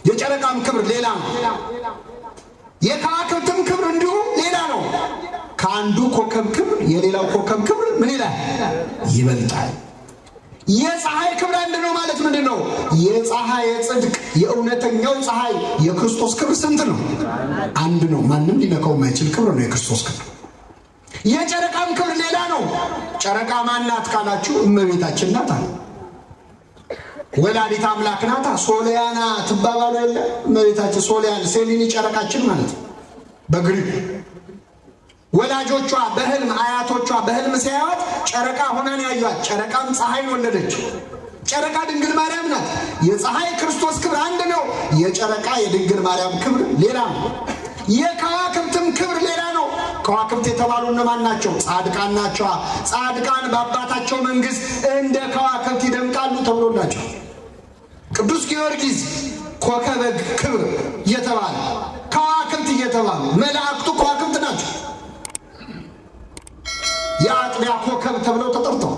S2: የጨረቃም ክብር ሌላ ነው፣ የከዋክብትም ክብር እንዲሁ ሌላ ነው። ከአንዱ ኮከብ ክብር የሌላው ኮከብ ክብር ምን ይላል? ይበልጣል። የፀሐይ ክብር አንድ ነው ማለት ምንድን ነው? የፀሐይ የጽድቅ የእውነተኛው ፀሐይ የክርስቶስ ክብር ስንት ነው? አንድ ነው። ማንም ሊነካው የማይችል ክብር ነው የክርስቶስ ክብር። የጨረቃም ክብር ሌላ ነው። ጨረቃ ማናት ካላችሁ እመቤታችን ናት አለ። ወላዲት አምላክ ናት። ሶሊያና ትባባሉ የለ እመቤታችን ሶሊያን ሴሊኒ ጨረቃችን ማለት ነው በግሪክ። ወላጆቿ በህልም አያቶቿ በህልም ሲያዩት ጨረቃ ሆናን ያዩት። ጨረቃም ፀሐይን ወለደች። ጨረቃ ድንግል ማርያም ናት። የፀሐይ ክርስቶስ ክብር አንድ ነው። የጨረቃ የድንግል ማርያም ክብር ሌላ ነው። የከዋክብትም ክብር ሌላ ነው። ከዋክብት የተባሉ እነማን ናቸው? ጻድቃን ናቸው። ጻድቃን በአባታቸው መንግስት እንደ ከዋክብት ይደምቃሉ ተብሎላቸው። ቅዱስ ጊዮርጊስ ኮከበ ክብር እየተባለ ከዋክብት እየተባሉ መላእክቱ ከዋክብት ናቸው። የአጥቢያ ኮከብ ተብለው ተጠርተው፣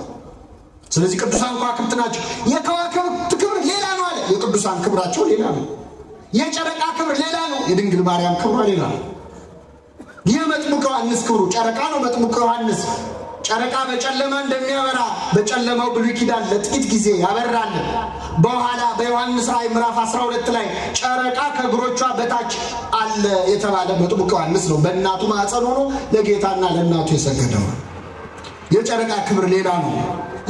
S2: ስለዚህ ቅዱሳን ከዋክብት ናቸው። የከዋክብት ክብር ሌላ ነው አለ። የቅዱሳን ክብራቸው ሌላ ነው። የጨረቃ ክብር ሌላ ነው። የድንግል ማርያም ክብሯ ሌላ ነው። የመጥምቁ ዮሐንስ ክብሩ ጨረቃ ነው። መጥምቁ ዮሐንስ ጨረቃ በጨለማ እንደሚያበራ በጨለማው ብሉይ ኪዳን ለጥቂት ጊዜ ያበራል። በኋላ በዮሐንስ ራእይ ምዕራፍ 12 ላይ ጨረቃ ከእግሮቿ በታች አለ የተባለ መጥምቁ ዮሐንስ ነው። በእናቱ ማኅፀን ሆኖ ለጌታና ለእናቱ የሰገደው። የጨረቃ ክብር ሌላ ነው።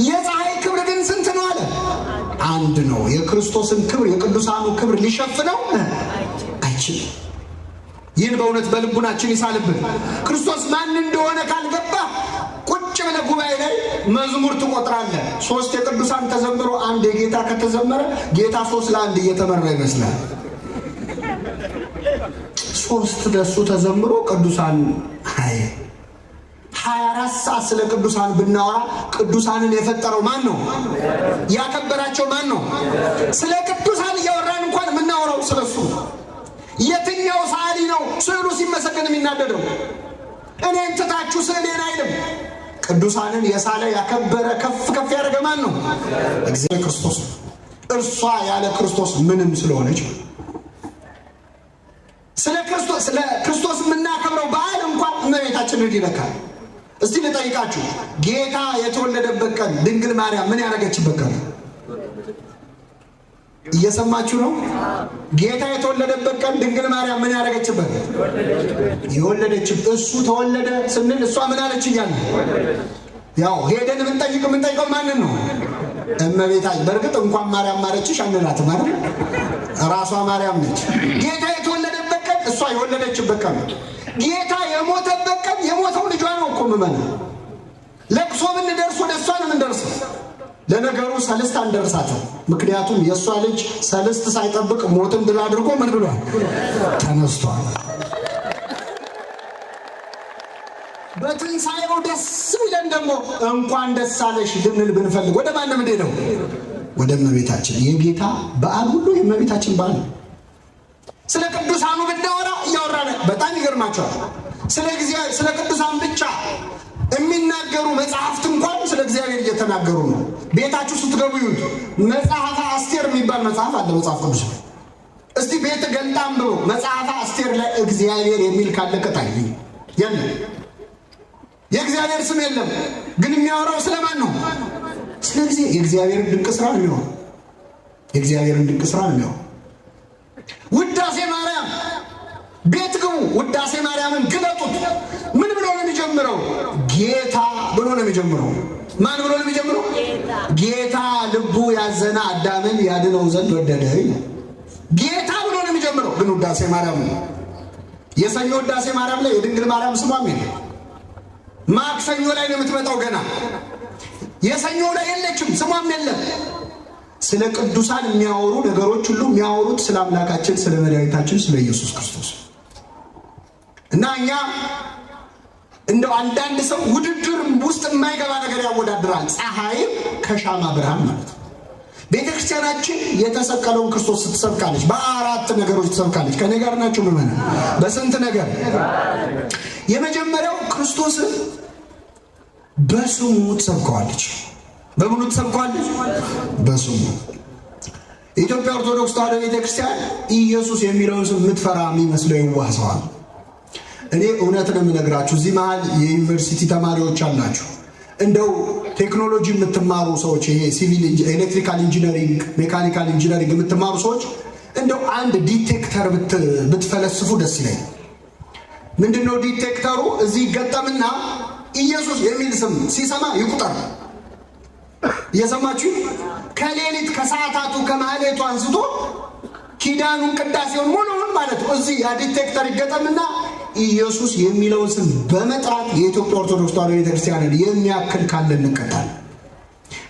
S2: የፀሐይ ክብር ግን ስንት ነው አለ? አንድ ነው። የክርስቶስን ክብር የቅዱሳኑ ክብር ሊሸፍነው አይችልም። ይህን በእውነት በልቡናችን ይሳልብን። ክርስቶስ ማን እንደሆነ ካልገባ ቁጭ ብለህ ጉባኤ ላይ መዝሙር ትቆጥራለህ። 3 የቅዱሳን ተዘምሮ 1 የጌታ ከተዘመረ ጌታ 3 ለ1 እየተመራ ይመስላል። 3 ለሱ ተዘምሮ ቅዱሳን 24 ሰዓት ስለ ቅዱሳን ብናወራ ቅዱሳንን የፈጠረው ማን ነው? ያከበራቸው ማን ነው? ስለ ቅዱሳን እያወራን እንኳን የምናወራው ስለሱ። የትኛው ሰዓሊ ነው ስዕሉ ሲመሰገን የሚናደደው? እኔን ትታችሁ ስዕሌን አይልም። ቅዱሳንን የሳለ ያከበረ ከፍ ከፍ ያደረገ ማን ነው? እግዚአብሔር ክርስቶስ። እርሷ ያለ ክርስቶስ ምንም ስለሆነች ስለ ክርስቶስ የምናከብረው በዓል እንኳን እመቤታችንን ይነካል። እስቲ ልጠይቃችሁ፣ ጌታ የተወለደበት ቀን ድንግል ማርያም ምን ያደረገችበት ቀን? እየሰማችሁ ነው? ጌታ የተወለደበት ቀን ድንግል ማርያም ምን ያደረገችበት? የወለደችበት። እሱ ተወለደ ስንል እሷ ምን አለች እያለ ያው ሄደን የምንጠይቀው ማንን ነው? እመቤታችን። በእርግጥ እንኳን ማርያም ማረችሽ አንላትም አይደል? ራሷ ማርያም ነች። ጌታ የተወለደበት ቀን እሷ የወለደችበት ቀን ነው። ጌታ የሞተበት ቀን የሞተው ልጇ ነው እኮ ምመና። ለቅሶ ብንደርስ ወደ እሷ ነው የምንደርሰው። ለነገሩ ሰልስት አንደርሳትም። ምክንያቱም የእሷ ልጅ ሰልስት ሳይጠብቅ ሞትን ድል አድርጎ ምን ብሏል? ተነስቷል። በትንሣኤው ደስ ቢለን ደግሞ እንኳን ደስ አለሽ ልንል ብንፈልግ ወደ ማን ነው የምንሄደው? ወደ እመቤታችን። የጌታ በዓል ሁሉ የእመቤታችን በዓል ነው። ስለ ቅዱሳኑ ብናወራ እያወራን በጣም ይገርማቸዋል። ስለ ቅዱሳን ብቻ የሚናገሩ መጽሐፍት እንኳን ስለ እግዚአብሔር እየተናገሩ ነው። ቤታችሁ ስትገቡ ይሁን መጽሐፈ አስቴር የሚባል መጽሐፍ አለ። መጽሐፍ ቅዱስ እስቲ ቤት ገልጣም ብሎ መጽሐፈ አስቴር ላይ እግዚአብሔር የሚል ካለ ቅጣይ የለም። የእግዚአብሔር ስም የለም። ግን የሚያወራው ስለማን ነው? ስለዚህ የእግዚአብሔርን ድንቅ ስራ ነው የሚሆነው። የእግዚአብሔርን ድንቅ ስራ ነው የሚሆነው። ውዳሴ ማርያም ቤት ግቡ። ውዳሴ ማርያምን ግለጡት። ምን ብሎ ነው የሚጀምረው? ጌታ ብሎ ነው የሚጀምረው። ማን ብሎ ነው የሚጀምረው? ጌታ ልቡ ያዘነ አዳምን ያድነው ዘንድ ወደደ። ጌታ ብሎ ነው የሚጀምረው። ግን ውዳሴ ማርያም ነው። የሰኞ ውዳሴ ማርያም ላይ የድንግል ማርያም ስሟም የለም። ማክሰኞ ላይ ነው የምትመጣው። ገና የሰኞ ላይ የለችም፣ ስሟም የለም። ስለ ቅዱሳን የሚያወሩ ነገሮች ሁሉ የሚያወሩት ስለ አምላካችን ስለ መድኃኒታችን ስለ ኢየሱስ ክርስቶስ እና እኛ እንደው አንዳንድ ሰው ውድድር ውስጥ የማይገባ ነገር ያወዳድራል። ፀሐይም ከሻማ ብርሃን ማለት ነው። ቤተክርስቲያናችን የተሰቀለውን ክርስቶስ ስትሰብካለች በአራት ነገሮች ትሰብካለች። ከኔ ጋር ናችሁ ምመና? በስንት ነገር? የመጀመሪያው ክርስቶስን በስሙ ትሰብከዋለች። በምኑ ትሰብከዋለች? በስሙ። የኢትዮጵያ ኦርቶዶክስ ተዋሕዶ ቤተክርስቲያን ኢየሱስ የሚለውን ስም የምትፈራ የሚመስለው ይዋሰዋል። እኔ እውነት ነው የምነግራችሁ። እዚህ መሃል የዩኒቨርሲቲ ተማሪዎች አላችሁ። እንደው ቴክኖሎጂ የምትማሩ ሰዎች፣ ይሄ ሲቪል ኤሌክትሪካል ኢንጂነሪንግ፣ ሜካኒካል ኢንጂነሪንግ የምትማሩ ሰዎች እንደው አንድ ዲቴክተር ብትፈለስፉ ደስ ይለኛል። ምንድነው ዲቴክተሩ? እዚህ ገጠምና ኢየሱስ የሚል ስም ሲሰማ ይቁጠር። እየሰማችሁ ከሌሊት ከሰዓታቱ ከማህሌቱ አንስቶ ኪዳኑን ቅዳሴውን ሙሉውን ማለት ነው። እዚህ ያ ዲቴክተር ይገጠምና ኢየሱስ የሚለውን ስም በመጥራት የኢትዮጵያ ኦርቶዶክስ ተዋሕዶ ቤተክርስቲያንን የሚያክል ካለ እንቀጣለን።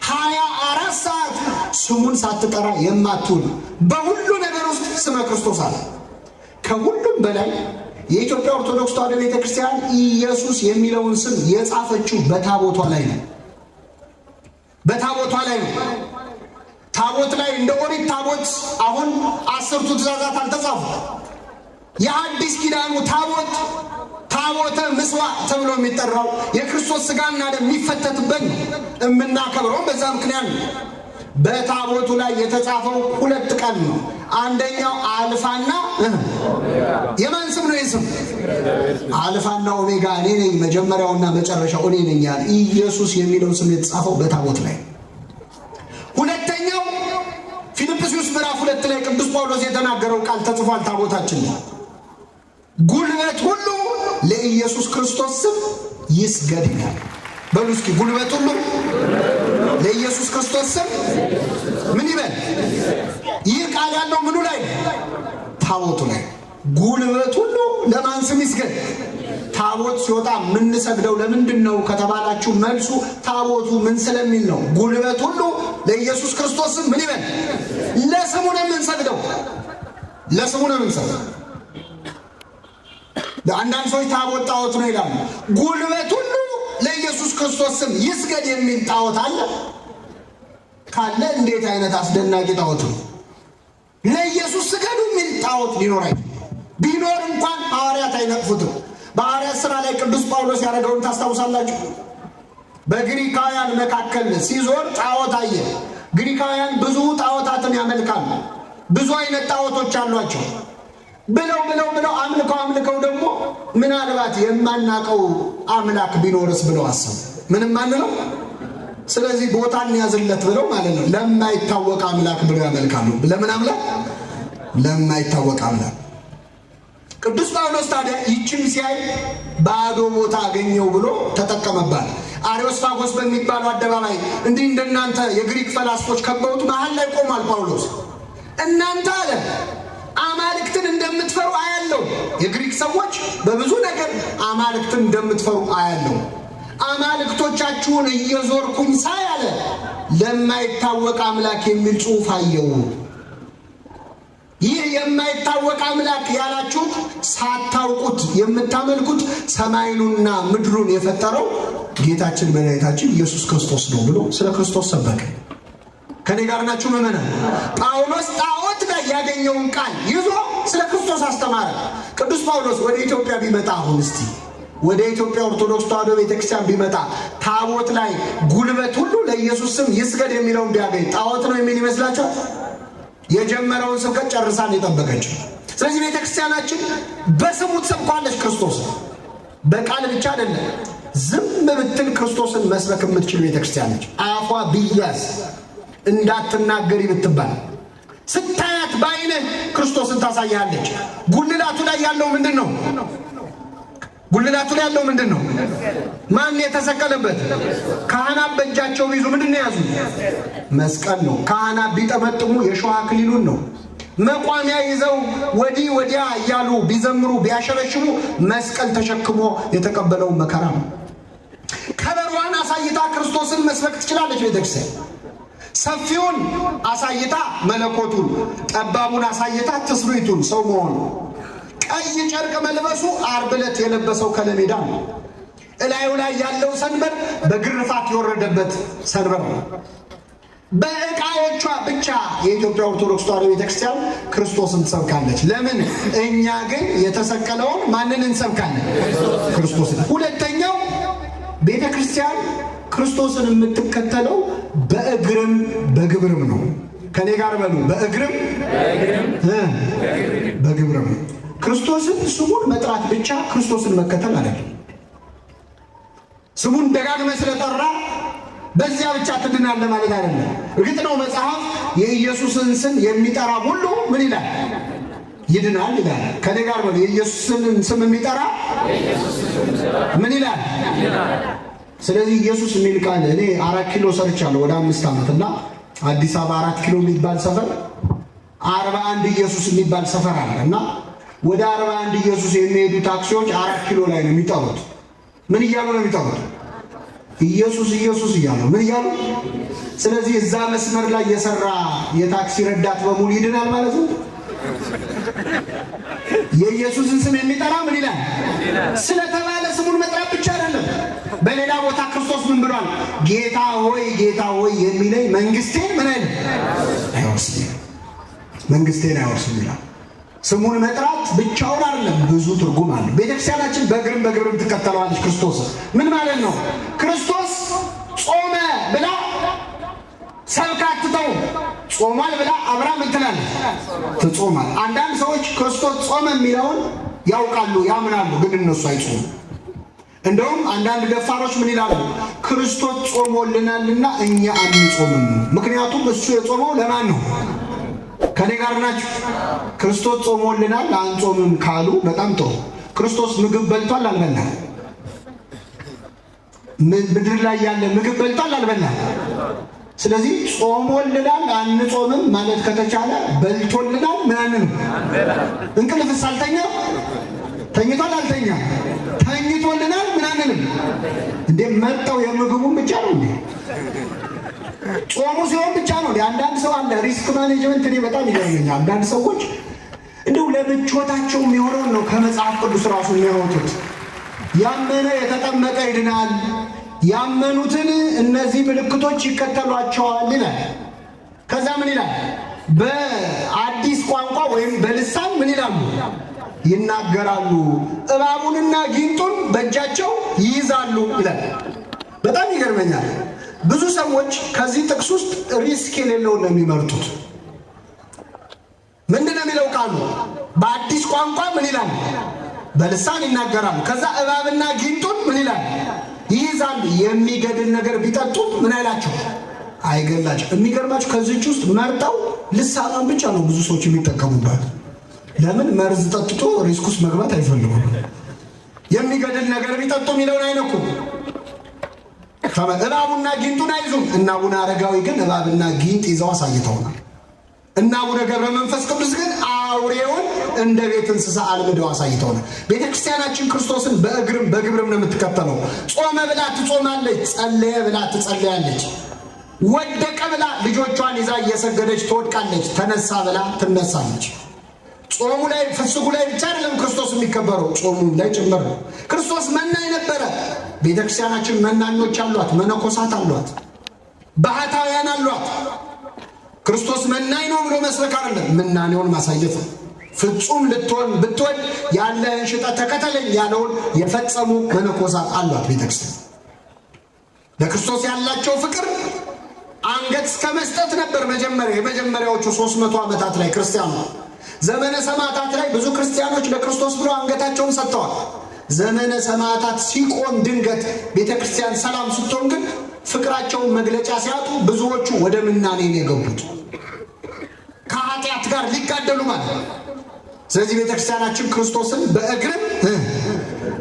S2: 24 ሰዓት ስሙን ሳትጠራ የማትውል በሁሉ ነገር ውስጥ ስመ ክርስቶስ አለ። ከሁሉም በላይ የኢትዮጵያ ኦርቶዶክስ ተዋሕዶ ቤተክርስቲያን ኢየሱስ የሚለውን ስም የጻፈችው በታቦቷ ላይ ነው። በታቦቷ ላይ ነው። ታቦት ላይ እንደ ኦሪት ታቦት አሁን 10ቱ ትእዛዛት አልተጻፉ። የአዲስ ኪዳኑ ታቦተ ምስዋዕ ተብሎ የሚጠራው የክርስቶስ ሥጋና ደም የሚፈተትበት ነው። የምናከብረው በዛ ምክንያት ነው። በታቦቱ ላይ የተጻፈው 2 ቃል ነው። አንደኛው አልፋና የማን ስም ነው? የስም አልፋና ኦሜጋ እኔ ነኝ፣ መጀመሪያውና መጨረሻው እኔ ነኝ ያለ ኢየሱስ የሚለው ስም የተጻፈው በታቦት ላይ። ሁለተኛው ፊልጵስዩስ ምዕራፍ 2 ላይ ቅዱስ ጳውሎስ የተናገረው ቃል ተጽፏል። ታቦታችን ነው። ጉልበት ሁሉ ለኢየሱስ ክርስቶስ ስም ይስገድ ይላል። በሉ እስኪ ጉልበት ሁሉ ለኢየሱስ ክርስቶስ ስም ምን ይበል? ይህ ቃል ያለው ምኑ ላይ? ታቦቱ ላይ። ጉልበት ሁሉ ለማን ስም ይስገድ? ታቦት ሲወጣ የምንሰግደው ለምንድን ነው ከተባላችሁ መልሱ ታቦቱ ምን ስለሚል ነው። ጉልበት ሁሉ ለኢየሱስ ክርስቶስ ስም ምን ይበል? ለስሙ ነው የምንሰግደው። ለስሙ ነው የምንሰግደው። አንዳንድ ሰዎች ታቦት ጣዖት ነው ይላሉ። ጉልበት ሁሉ ለኢየሱስ ክርስቶስ ስም ይስገድ የሚል ጣዖት አለ ካለ እንዴት አይነት አስደናቂ ጣዖት ነው! ለኢየሱስ ስገዱ የሚል ጣዖት ሊኖር አይችልም። ቢኖር እንኳን ሐዋርያት አይነቅፉትም። በሐዋርያት ሥራ ላይ ቅዱስ ጳውሎስ ያደረገውን ታስታውሳላችሁ። በግሪካውያን መካከል ሲዞር ጣዖት አየ። ግሪካውያን ብዙ ጣዖታትን ያመልካሉ። ብዙ አይነት ጣዖቶች አሏቸው። ብለው አምልከው ደግሞ ምናልባት የማናቀው አምላክ ቢኖርስ ብለው አሰቡ። ምንም አንለው ስለዚህ ቦታ እንያዝለት ብለው ማለት ነው ለማይታወቅ አምላክ ብለው ያመልካሉ። ለምን አምላክ? ለማይታወቅ አምላክ። ቅዱስ ጳውሎስ ታዲያ ይችን ሲያይ ባዶ ቦታ አገኘው ብሎ ተጠቀመባት። አሪዮስፋጎስ በሚባለው አደባባይ እንዲህ እንደናንተ የግሪክ ፈላስፎች ከበውት መሃል ላይ ቆሟል ጳውሎስ። እናንተ አለ አማልክትን እንደምትፈሩ አያለው። የግሪክ ሰዎች በብዙ ነገር አማልክትን እንደምትፈሩ አያለው። አማልክቶቻችሁን እየዞርኩኝ ሳይ አለ ለማይታወቅ አምላክ የሚል ጽሑፍ አየው። ይህ የማይታወቅ አምላክ ያላችሁት ሳታውቁት የምታመልኩት ሰማዩንና ምድሩን የፈጠረው ጌታችን መድኃኒታችን ኢየሱስ ክርስቶስ ነው ብሎ ስለ ክርስቶስ ሰበከ። ከኔ ጋር ናችሁ ምእመናን? ጳውሎስ ጣዖት ላይ ያገኘውን ቃል ይዞ ስለ ክርስቶስ አስተማረ። ቅዱስ ጳውሎስ ወደ ኢትዮጵያ ቢመጣ አሁን እስቲ ወደ ኢትዮጵያ ኦርቶዶክስ ተዋሕዶ ቤተክርስቲያን ቢመጣ ታቦት ላይ ጉልበት ሁሉ ለኢየሱስ ስም ይስገድ የሚለውን ቢያገኝ ጣዖት ነው የሚል ይመስላችኋል? የጀመረውን ስብከት ጨርሳን የጠበቀችው። ስለዚህ ቤተክርስቲያናችን በስሙ ትሰብኳለች ክርስቶስ። በቃል ብቻ አይደለም፣ ዝም ብትል ክርስቶስን መስበክ የምትችል ቤተክርስቲያን ነች። አፏ ቢያዝ እንዳትናገሪ ብትባል ስታያት በዓይንህ ክርስቶስን ታሳያለች። ጉልላቱ ላይ ያለው ምንድን ነው? ጉልላቱ ላይ ያለው ምንድን ነው? ማን የተሰቀለበት? ካህናት በእጃቸው ቢይዙ ምንድን ነው የያዙ? መስቀል ነው። ካህናት ቢጠመጥሙ የሾህ አክሊሉን ነው። መቋሚያ ይዘው ወዲህ ወዲያ እያሉ ቢዘምሩ ቢያሸረሽሙ መስቀል ተሸክሞ የተቀበለውን መከራ ነው። ከበሯን አሳይታ ክርስቶስን መስበክ ትችላለች ቤተክርስቲያን። ሰፊውን አሳይታ መለኮቱን፣ ጠባቡን አሳይታ ትስብእቱን ሰው መሆኑ። ቀይ ጨርቅ መልበሱ ዓርብ ዕለት የለበሰው ከለሜዳ ነው። እላዩ ላይ ያለው ሰንበር በግርፋት የወረደበት ሰንበር ነው። በዕቃዎቿ ብቻ የኢትዮጵያ ኦርቶዶክስ ተዋሕዶ ቤተክርስቲያን ክርስቶስን ትሰብካለች። ለምን? እኛ ግን የተሰቀለውን ማንን እንሰብካለን? ክርስቶስን። ሁለተኛው ቤተክርስቲያን ክርስቶስን የምትከተለው በእግርም በግብርም ነው። ከኔ ጋር በሉ፣ በእግርም በግብርም። ክርስቶስን ስሙን መጥራት ብቻ ክርስቶስን መከተል አይደለም። ስሙን ደጋግመህ ስለጠራ በዚያ ብቻ ትድናለህ ማለት አይደለም። እርግጥ ነው መጽሐፍ የኢየሱስን ስም የሚጠራ ሁሉ ምን ይላል? ይድናል ይላል። ከኔ ጋር በሉ፣ የኢየሱስን ስም የሚጠራ ምን ይላል? ስለዚህ ኢየሱስ የሚል ቃል እኔ 4 ኪሎ ሰርቻለሁ ወደ 5 ዓመት እና አዲስ አበባ 4 ኪሎ የሚባል ሰፈር 41 ኢየሱስ የሚባል ሰፈር አለ እና ወደ 41 ኢየሱስ የሚሄዱ ታክሲዎች 4 ኪሎ ላይ ነው የሚጠሩት። ምን እያሉ ነው የሚጠሩት? ኢየሱስ ኢየሱስ እያሉ ምን እያሉ? ስለዚህ እዛ መስመር ላይ የሰራ የታክሲ ረዳት በሙሉ ይድናል ማለት ነው። የኢየሱስን ስም የሚጠራ ምን ይላል? ስለተባለ ስሙን መጥራት ብቻ አይደለም። በሌላ ቦታ ክርስቶስ ምን ብሏል? ጌታ ሆይ የሚለኝ መንግስቴን ምን አይልም አይወርስም፣ መንግስቴን አይወርስም ይላል። ስሙን መጥራት ብቻውን አይደለም፣ ብዙ ትርጉም አለ። ቤተክርስቲያናችን በእግርም በግብርም ትከተለዋለች ክርስቶስ። ምን ማለት ነው? ክርስቶስ ጾመ ብላ ሰብካትተው ጾሟል ብላ አብራ ምን ትላለች? ትጾማል። አንዳንድ ሰዎች ክርስቶስ ጾመ የሚለውን ያውቃሉ፣ ያምናሉ፣ ግን እነሱ አይጾሙም። እንደውም አንዳንድ ደፋሮች ምን ይላሉ? ክርስቶስ ጾሞልናልና እኛ አንጾምም። ምክንያቱም እሱ የጾመው ለማን ነው? ከኔ ጋር ናችሁ? ክርስቶስ ጾሞልናል አንጾምም ካሉ በጣም ጥሩ። ክርስቶስ ምግብ በልቷል አልበላም? ምድር ላይ ያለ ምግብ በልቷል አልበላም? ስለዚህ ጾሞልናል አንጾምም ማለት ከተቻለ በልቶልናል ምናምን እንቅልፍስ አልተኛ? ተኝቷል አልተኛ? ተኝቶልናል ምናምን እንዴ? መጣው የምግቡን ብቻ ነው እንዴ? ጾሙ ሲሆን ብቻ ነው። አንዳንድ ሰው አለ ሪስክ ማኔጅመንት እኔ በጣም ይገርመኛል። አንዳንድ ሰዎች እንደው ለምቾታቸው የሚሆነውን ነው ከመጽሐፍ ቅዱስ ራሱ የሚያወጡት። ያመነ የተጠመቀ ይድናል፣ ያመኑትን እነዚህ ምልክቶች ይከተሏቸዋል ይላል። ከዛ ምን ይላል? በአዲስ ቋንቋ ወይም በልሳን ምን ይላሉ? ይናገራሉ፣ እባቡንና ጊንጡን በእጃቸው ይይዛሉ ይላል። በጣም ይገርመኛል። ብዙ ሰዎች ከዚህ ጥቅስ ውስጥ ሪስክ የሌለውን ነው የሚመርጡት። ምንድን ነው የሚለው ቃሉ? በአዲስ ቋንቋ ምን ይላል? በልሳን ይናገራሉ። ከዛ እባብና ጊንጡን ምን ይላል? ይይዛሉ። የሚገድል ነገር ቢጠጡ ምን አይላቸው? አይገላቸው። የሚገርማቸው ከዚህች ውስጥ መርጠው ልሳኗን ብቻ ነው ብዙ ሰዎች የሚጠቀሙባት። ለምን? መርዝ ጠጥቶ ሪስክ ውስጥ መግባት አይፈልጉም። የሚገድል ነገር ቢጠጡ የሚለውን አይነኩም። እባቡና ጊንጡን አይዙም። እና አቡነ አረጋዊ ግን እባብና ጊንጥ ይዘው አሳይተውናል። እና አቡነ ገብረ መንፈስ ቅዱስ ግን አውሬውን እንደ ቤት እንስሳ አልምደው አሳይተውናል። ቤተ ክርስቲያናችን ክርስቶስን በእግርም በግብርም ነው የምትከተለው። ጾመ ብላ ትጾማለች፣ ጸለየ ብላ ትጸለያለች፣ ወደቀ ብላ ልጆቿን ይዛ እየሰገደች ትወድቃለች፣ ተነሳ ብላ ትነሳለች። ጾሙ ላይ ፍስጉ ላይ ብቻ አይደለም ክርስቶስ የሚከበረው፣ ጾሙ ላይ ጭምር ነው። ክርስቶስ መናኝ ነበረ። ቤተ ክርስቲያናችን መናኞች አሏት፣ መነኮሳት አሏት፣ ባህታውያን አሏት። ክርስቶስ መናኝ ነው ብሎ መስበክ አይደለም፣ ምናኔውን ማሳየት ነው። ፍጹም ልትሆን ብትወድ ያለህን ሽጠህ ተከተለኝ ያለውን የፈጸሙ መነኮሳት አሏት ቤተ ክርስቲያን። ለክርስቶስ ያላቸው ፍቅር አንገት እስከ መስጠት ነበር። የመጀመሪያዎቹ 300 ዓመታት ላይ ክርስቲያኑ ዘመነ ሰማዕታት ላይ ብዙ ክርስቲያኖች ለክርስቶስ ብለው አንገታቸውን ሰጥተዋል። ዘመነ ሰማዕታት ሲቆም ድንገት ቤተ ክርስቲያን ሰላም ስትሆን ግን ፍቅራቸውን መግለጫ ሲያጡ ብዙዎቹ ወደ ምናኔ ነው የገቡት፣ ከኃጢአት ጋር ሊጋደሉ ማለት ነው። ስለዚህ ቤተ ክርስቲያናችን ክርስቶስን በእግርም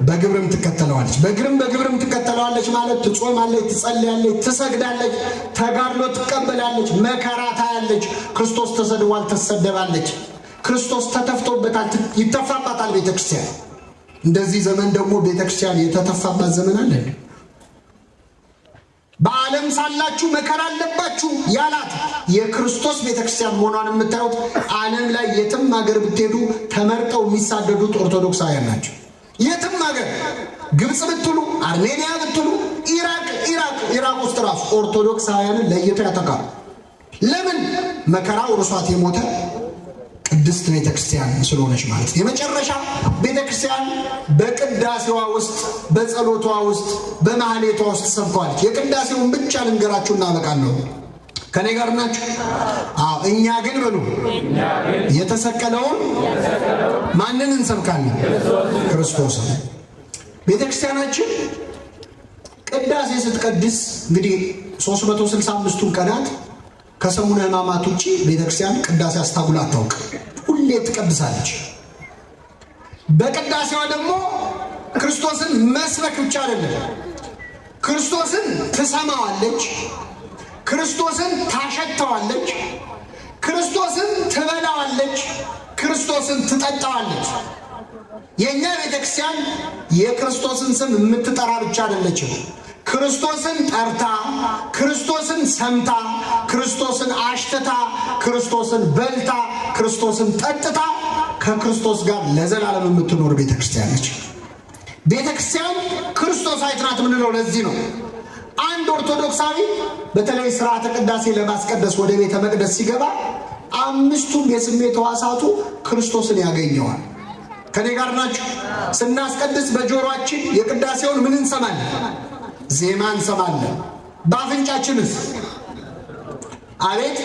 S2: በግብርም ትከተለዋለች። በእግርም በግብርም ትከተለዋለች ማለት ትጾማለች፣ ትጸልያለች፣ ትሰግዳለች፣ ተጋድሎ ትቀበላለች፣ መከራ ታያለች። ክርስቶስ ተሰድቧል፣ ትሰደባለች። ክርስቶስ ተተፍቶበታል፣ ይተፋባታል ቤተ ክርስቲያን። እንደዚህ ዘመን ደግሞ ቤተ ክርስቲያን የተተፋባት ዘመን አለ። በዓለም ሳላችሁ መከራ አለባችሁ ያላት የክርስቶስ ቤተ ክርስቲያን መሆኗን የምታዩት ዓለም ላይ የትም ሀገር ብትሄዱ ተመርጠው የሚሳደዱት ኦርቶዶክሳውያን ናቸው። የትም ሀገር ግብፅ ብትሉ፣ አርሜኒያ ብትሉ፣ ኢራቅ ውስጥ ራሱ ኦርቶዶክሳውያንን ለይተው ያጠቃሉ። ለምን? መከራው ርሷት የሞተ ቅድስት ቤተ ክርስቲያን ስለሆነች ማለት። የመጨረሻ ቤተ ክርስቲያን በቅዳሴዋ ውስጥ፣ በጸሎቷ ውስጥ፣ በማህሌቷ ውስጥ ሰብከዋለች። የቅዳሴውን ብቻ ልንገራችሁ እናበቃለሁ። ከኔ ጋር ናችሁ? አዎ። እኛ ግን በሉ የተሰቀለውን ማንን እንሰብካለን? ክርስቶስን። ቤተ ክርስቲያናችን ቅዳሴ ስትቀድስ እንግዲህ 365ቱን ቀናት ከሰሙነ ሕማማት ውጪ ቤተክርስቲያን ቅዳሴ አስታጉላ አታውቅ። ሁሌ ትቀድሳለች። በቅዳሴዋ ደግሞ ክርስቶስን መስበክ ብቻ አይደለም፣ ክርስቶስን ትሰማዋለች፣ ክርስቶስን ታሸተዋለች፣ ክርስቶስን ትበላዋለች፣ ክርስቶስን ትጠጣዋለች። የእኛ ቤተክርስቲያን የክርስቶስን ስም የምትጠራ ብቻ አይደለችም። ክርስቶስን ጠርታ፣ ክርስቶስን ሰምታ፣ ክርስቶስን አሽትታ፣ ክርስቶስን በልታ፣ ክርስቶስን ጠጥታ ከክርስቶስ ጋር ለዘላለም የምትኖር ቤተክርስቲያን ነች። ቤተክርስቲያን ክርስቶስ አይትናት የምንለው ለዚህ ነው። አንድ ኦርቶዶክሳዊ በተለይ ስርዓተ ቅዳሴ ለማስቀደስ ወደ ቤተ መቅደስ ሲገባ አምስቱም የስሜት ሕዋሳቱ ክርስቶስን ያገኘዋል። ከኔ ጋር ናችሁ? ስናስቀድስ በጆሮአችን የቅዳሴውን ምን እንሰማለን? ዜማ እንሰማለን። በአፍንጫችንስ? አቤት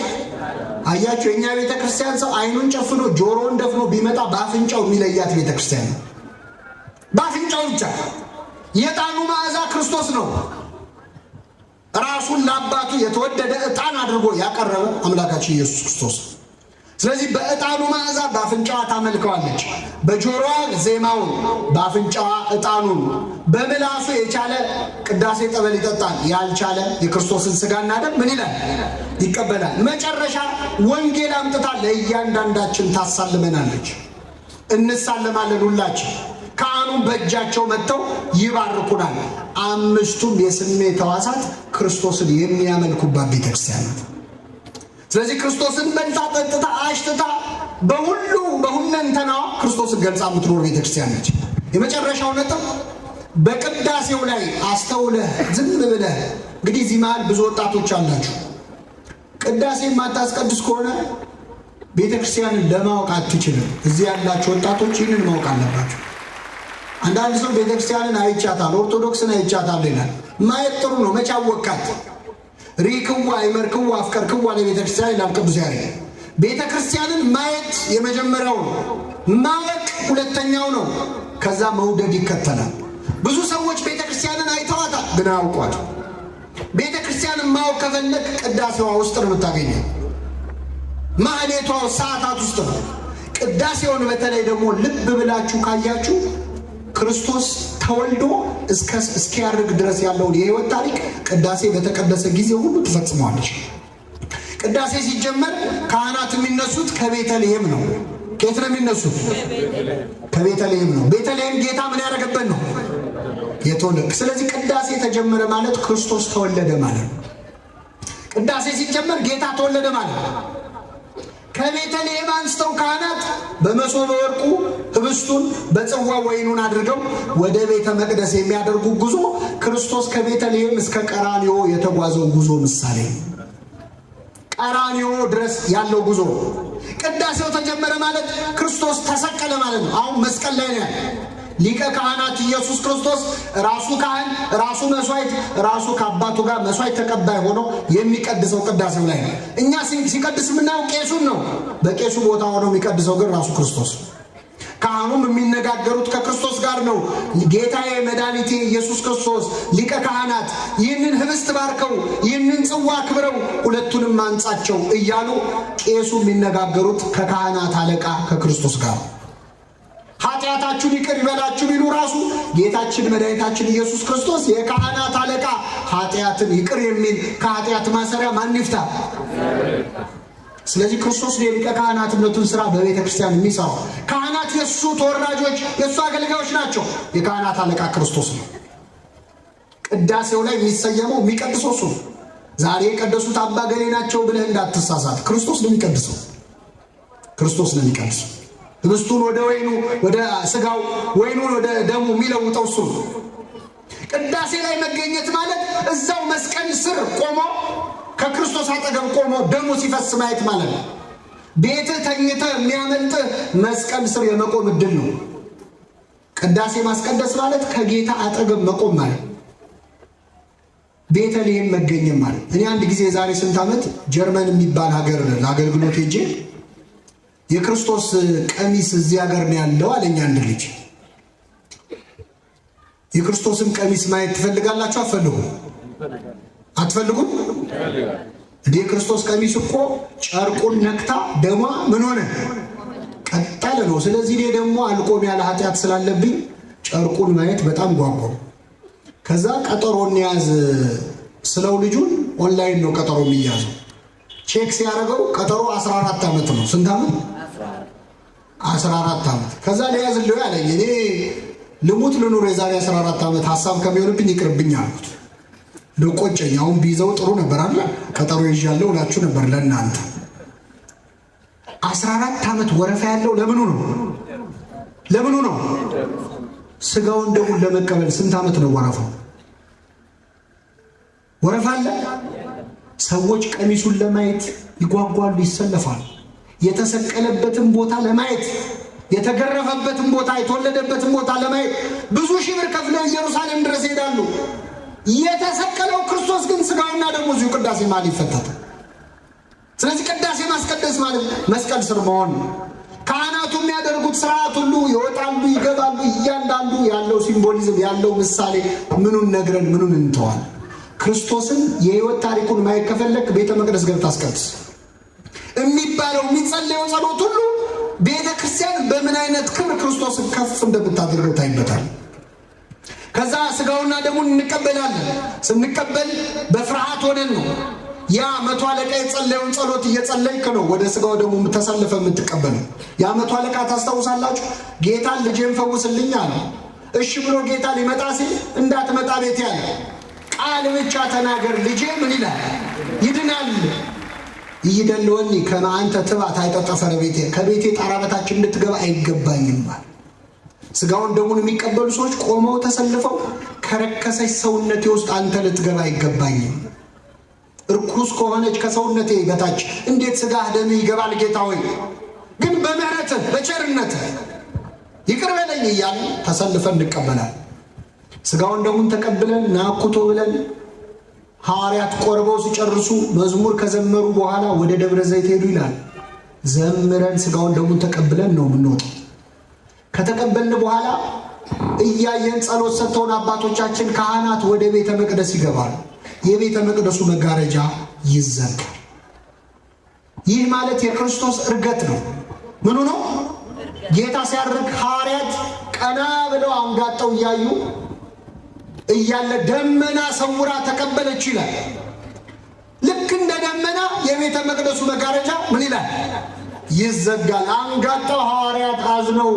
S2: አያችሁ፣ የእኛ ቤተ ክርስቲያን ሰው አይኑን ጨፍኖ ጆሮውን ደፍኖ ቢመጣ በአፍንጫው የሚለያት ቤተ ክርስቲያን ነው። በአፍንጫው ብቻ። የዕጣኑ መዓዛ ክርስቶስ ነው። ራሱን ለአባቱ የተወደደ ዕጣን አድርጎ ያቀረበ አምላካችን ኢየሱስ ክርስቶስ። ስለዚህ በዕጣኑ መዓዛ በአፍንጫዋ ታመልከዋለች። በጆሮዋ ዜማውን፣ በአፍንጫዋ ዕጣኑን። በምላሱ የቻለ ቅዳሴ ጠበል ይጠጣል፣ ያልቻለ የክርስቶስን ሥጋና ደም ምን ይላል? ይቀበላል። መጨረሻ ወንጌል አምጥታ ለእያንዳንዳችን ታሳልመናለች። እንሳለማለን ሁላችን። ካህኑም በእጃቸው መጥተው ይባርኩናል። አምስቱም የስሜት ሕዋሳት ክርስቶስን የሚያመልኩባት ቤተክርስቲያን ናት። ስለዚህ ክርስቶስን በልታ ጠጥታ አሽትታ በሁለንተናዋ ክርስቶስን ገልጻ የምትኖር ቤተክርስቲያን ነች። የመጨረሻው ነጥብ በቅዳሴው ላይ አስተውለህ ዝም ብለህ እንግዲህ እዚህ መሃል ብዙ ወጣቶች አላችሁ። ቅዳሴ የማታስቀድስ ከሆነ ቤተክርስቲያንን ለማወቅ አትችልም። እዚህ ያላችሁ ወጣቶች ይህንን ማወቅ አለባችሁ። አንዳንድ ሰው ቤተክርስቲያንን አይቻታል፣ ኦርቶዶክስን አይቻታል ይላል። ማየት ጥሩ ነው። መቼ አወቃት? ሪክዋ ይመርክዋ አፍቀርክዋ ለቤተክርስቲያን ይላል ቅዱስ ያሬድ። ቤተክርስቲያንን ማየት የመጀመሪያው ነው፣ ማወቅ ሁለተኛው ነው። ከዛ መውደድ ይከተላል። ብዙ ሰዎች ቤተክርስቲያንን አይተዋታል ግን አያውቋት። ቤተክርስቲያንን ማወቅ ከፈለክ ቅዳሴዋ ውስጥ ነው የምታገኘው። ማህሌቷ ሰዓታት ውስጥ ነው። ቅዳሴውን በተለይ ደግሞ ልብ ብላችሁ ካያችሁ ክርስቶስ ተወልዶ እስኪያርግ ድረስ ያለውን የህይወት ታሪክ ቅዳሴ በተቀደሰ ጊዜ ሁሉ ትፈጽመዋለች። ቅዳሴ ሲጀመር ካህናት የሚነሱት ከቤተልሔም ነው። ከየት ነው የሚነሱት? ከቤተልሔም ነው። ቤተልሔም ጌታ ምን ያደረገበት ነው? የተወለደ። ስለዚህ ቅዳሴ ተጀመረ ማለት ክርስቶስ ተወለደ ማለት ነው። ቅዳሴ ሲጀመር ጌታ ተወለደ ማለት ነው። ከቤተልሔም አንስተው ካህናት በመሶበ ወርቁ ህብስቱን በጽዋ ወይኑን አድርገው ወደ ቤተ መቅደስ የሚያደርጉ ጉዞ ክርስቶስ ከቤተልሔም እስከ ቀራንዮ የተጓዘው ጉዞ ምሳሌ ነው። ቀራንዮ ድረስ ያለው ጉዞ። ቅዳሴው ተጀመረ ማለት ክርስቶስ ተሰቀለ ማለት ነው። አሁን መስቀል ላይ ነው። ሊቀ ካህናት ኢየሱስ ክርስቶስ ራሱ ካህን፣ ራሱ መስዋዕት፣ ራሱ ከአባቱ ጋር መስዋዕት ተቀባይ ሆኖ የሚቀድሰው ቅዳሴው ላይ ነው። እኛ ሲቀድስ የምናየው ቄሱን ነው። በቄሱ ቦታ ሆኖ የሚቀድሰው ግን ራሱ ክርስቶስ። ካህኑም የሚነጋገሩት ከክርስቶስ ጋር ነው። ጌታዬ መድኃኒቴ ኢየሱስ ክርስቶስ ሊቀ ካህናት ይህንን ህብስት ባርከው፣ ይህንን ጽዋ አክብረው፣ ሁለቱንም አንጻቸው እያሉ ቄሱ የሚነጋገሩት ከካህናት አለቃ ከክርስቶስ ጋር። ኃጢአታችሁን ይቅር ይበላችሁ ቢሉ ራሱ ጌታችን መድኃኒታችን ኢየሱስ ክርስቶስ የካህናት አለቃ ኃጢአትን ይቅር የሚል ከኃጢአት ማሰሪያ ማን ይፍታ? ስለዚህ ክርስቶስ የሊቀ ካህናትነቱን ስራ በቤተ ክርስቲያን የሚሰራው ካህናት የእሱ ተወራጆች የእሱ አገልጋዮች ናቸው። የካህናት አለቃ ክርስቶስ ነው። ቅዳሴው ላይ የሚሰየመው የሚቀድሰው እሱ ነው። ዛሬ የቀደሱት አባ ገሌ ናቸው ብለህ እንዳትሳሳት። ክርስቶስ ነው የሚቀድሰው። ክርስቶስ ነው የሚቀድሰው። ህብስቱን ወደ ወይኑ ወደ ስጋው፣ ወይኑን ወደ ደሙ የሚለውጠው እሱ ነው። ቅዳሴ ላይ መገኘት ማለት እዛው መስቀል ስር ቆሞ ከክርስቶስ አጠገብ ቆሞ ደሙ ሲፈስ ማየት ማለት ነው። ቤትህ ተኝተህ የሚያመልጥህ መስቀል ስር የመቆም እድል ነው። ቅዳሴ ማስቀደስ ማለት ከጌታ አጠገብ መቆም ማለት፣ ቤተልሔም መገኘት ማለት። እኔ አንድ ጊዜ የዛሬ ስንት ዓመት ጀርመን የሚባል ሀገር ለአገልግሎት ሄጄ የክርስቶስ ቀሚስ እዚህ ሀገር ነው ያለው አለኝ አንድ ልጅ። የክርስቶስን ቀሚስ ማየት ትፈልጋላችሁ? አትፈልጉም? እንዴ የክርስቶስ ቀሚስ እኮ ጨርቁን ነክታ ደሟ ምን ሆነ? ቀጠለ ነው። ስለዚህ እኔ ደግሞ አልቆም ያለ ኃጢአት ስላለብኝ ጨርቁን ማየት በጣም ጓጓው። ከዛ ቀጠሮን ያዝ ስለው ልጁን ኦንላይን ነው ቀጠሮ የሚያዘው። ቼክ ሲያደርገው ቀጠሮ 14 ዓመት ነው። ስንት ዓመት? 14 ዓመት። ከዛ ሊያዝልው ያለኝ እኔ ልሙት ልኑር የዛሬ 14 ዓመት ሐሳብ ከሚሆንብኝ ይቅርብኝ አልኩት። ለቆጨኝ። አሁን ቢይዘው ጥሩ ነበር አለ ቀጠሮ ይዣለሁ እላችሁ ነበር ለእናንተ። 14 ዓመት ወረፋ ያለው ለምኑ ነው? ለምኑ ነው? ስጋውን ደሙን ለመቀበል ስንት ዓመት ነው ወረፋው? ወረፋ አለ። ሰዎች ቀሚሱን ለማየት ይጓጓሉ፣ ይሰለፋሉ። የተሰቀለበትን ቦታ ለማየት፣ የተገረፈበትን ቦታ፣ የተወለደበትን ቦታ ለማየት ብዙ ሺህ ብር ከፍለው ኢየሩሳሌም ድረስ ይሄዳሉ። የተሰቀለው ክርስቶስ ግን ስጋውና ደሙ እዚሁ ቅዳሴ ማለት ይፈታታል። ስለዚህ ቅዳሴ ማስቀደስ ማለት መስቀል ስር መሆን ነው። ካህናቱ የሚያደርጉት ስርዓት ሁሉ ይወጣሉ፣ ይገባሉ። እያንዳንዱ ያለው ሲምቦሊዝም ያለው ምሳሌ ምኑን ነግረን ምኑን እንተዋል። ክርስቶስን የህይወት ታሪኩን ማየት ከፈለክ ቤተ መቅደስ ገብተህ አስቀድስ። የሚባለው የሚጸለየው ጸሎት ሁሉ ቤተ ክርስቲያን በምን አይነት ክብር ክርስቶስን ከፍ እንደምታደርገው ታይበታል። ከዛ ስጋውና ደሙን እንቀበላለን። ስንቀበል በፍርሃት ሆነን ነው። ያ መቶ አለቃ የጸለየውን ጸሎት እየጸለይክ ነው ወደ ስጋው ደሙ ተሰልፈ የምትቀበለው። ያ መቶ አለቃ ታስታውሳላችሁ? ጌታን ልጄን ፈውስልኝ አለ። እሺ ብሎ ጌታ ሊመጣ ሲል እንዳትመጣ ቤት ያለ ቃል ብቻ ተናገር ልጄ ምን ይላል? ይድናል። ይደልወኒ ከመ አንተ ትባት አይጠጠፈረ ቤቴ፣ ከቤቴ ጣራ በታች እንድትገባ አይገባኝም አለ። ስጋውን ደሙን የሚቀበሉ ሰዎች ቆመው ተሰልፈው ከረከሰች ሰውነቴ ውስጥ አንተ ልትገባ አይገባኝም፣ እርኩስ ከሆነች ከሰውነቴ በታች እንዴት ስጋህ ደም ይገባል? ጌታ ሆይ ግን በምህረትህ በቸርነትህ ይቅር በለኝ እያለ ተሰልፈን እንቀበላል። ስጋውን ደሙን ተቀብለን ናኩቶ ብለን ሐዋርያት ቆርበው ሲጨርሱ መዝሙር ከዘመሩ በኋላ ወደ ደብረ ዘይት ሄዱ ይላል። ዘምረን ስጋውን ደሙን ተቀብለን ነው የምንወጣው። ከተቀበልን በኋላ እያየን ጸሎት ሰጥተውን አባቶቻችን ካህናት ወደ ቤተ መቅደስ ይገባሉ። የቤተ መቅደሱ መጋረጃ ይዘጋል። ይህ ማለት የክርስቶስ ዕርገት ነው። ምኑ ነው? ጌታ ሲያርግ ሐዋርያት ቀና ብለው አንጋጠው እያዩ እያለ ደመና ሰውራ ተቀበለች ይላል። ልክ እንደ ደመና የቤተ መቅደሱ መጋረጃ ምን ይላል? ይዘጋል። አንጋጠው ሐዋርያት አዝነው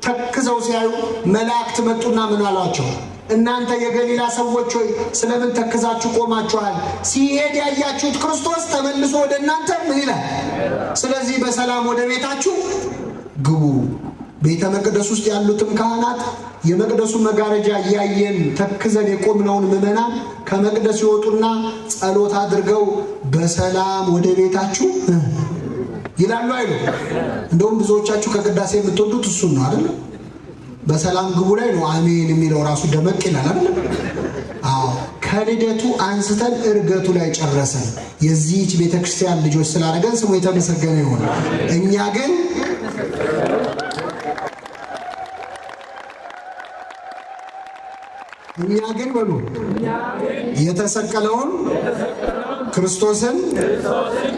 S2: ተክዘው ሲያዩ መላእክት መጡና ምን አሏቸው? እናንተ የገሊላ ሰዎች ሆይ ስለምን ተክዛችሁ ቆማችኋል? ሲሄድ ያያችሁት ክርስቶስ ተመልሶ ወደ እናንተ ምን ይላል? ስለዚህ በሰላም ወደ ቤታችሁ ግቡ። ቤተ መቅደስ ውስጥ ያሉትም ካህናት የመቅደሱ መጋረጃ እያየን ተክዘን የቆምነውን ምዕመናን ከመቅደስ ይወጡና ጸሎት አድርገው በሰላም ወደ ቤታችሁ ይላሉ አይሉ? እንደውም ብዙዎቻችሁ ከቅዳሴ የምትወዱት እሱን ነው አይደል? በሰላም ግቡ ላይ ነው አሜን የሚለው ራሱ ደመቅ ይላል አይደል? አዎ፣ ከልደቱ አንስተን ዕርገቱ ላይ ጨረሰን። የዚህች ቤተክርስቲያን ልጆች ስላደረገን ስሙ የተመሰገነ ይሁን። እኛ ግን በሉ የተሰቀለውን ክርስቶስን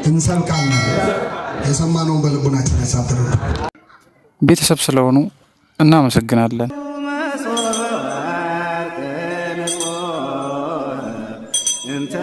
S2: እንሰብካለን። የሰማነውን በልቡናችን ያሳድረን።
S1: ቤተሰብ ስለሆኑ እናመሰግናለን።
S3: እንተ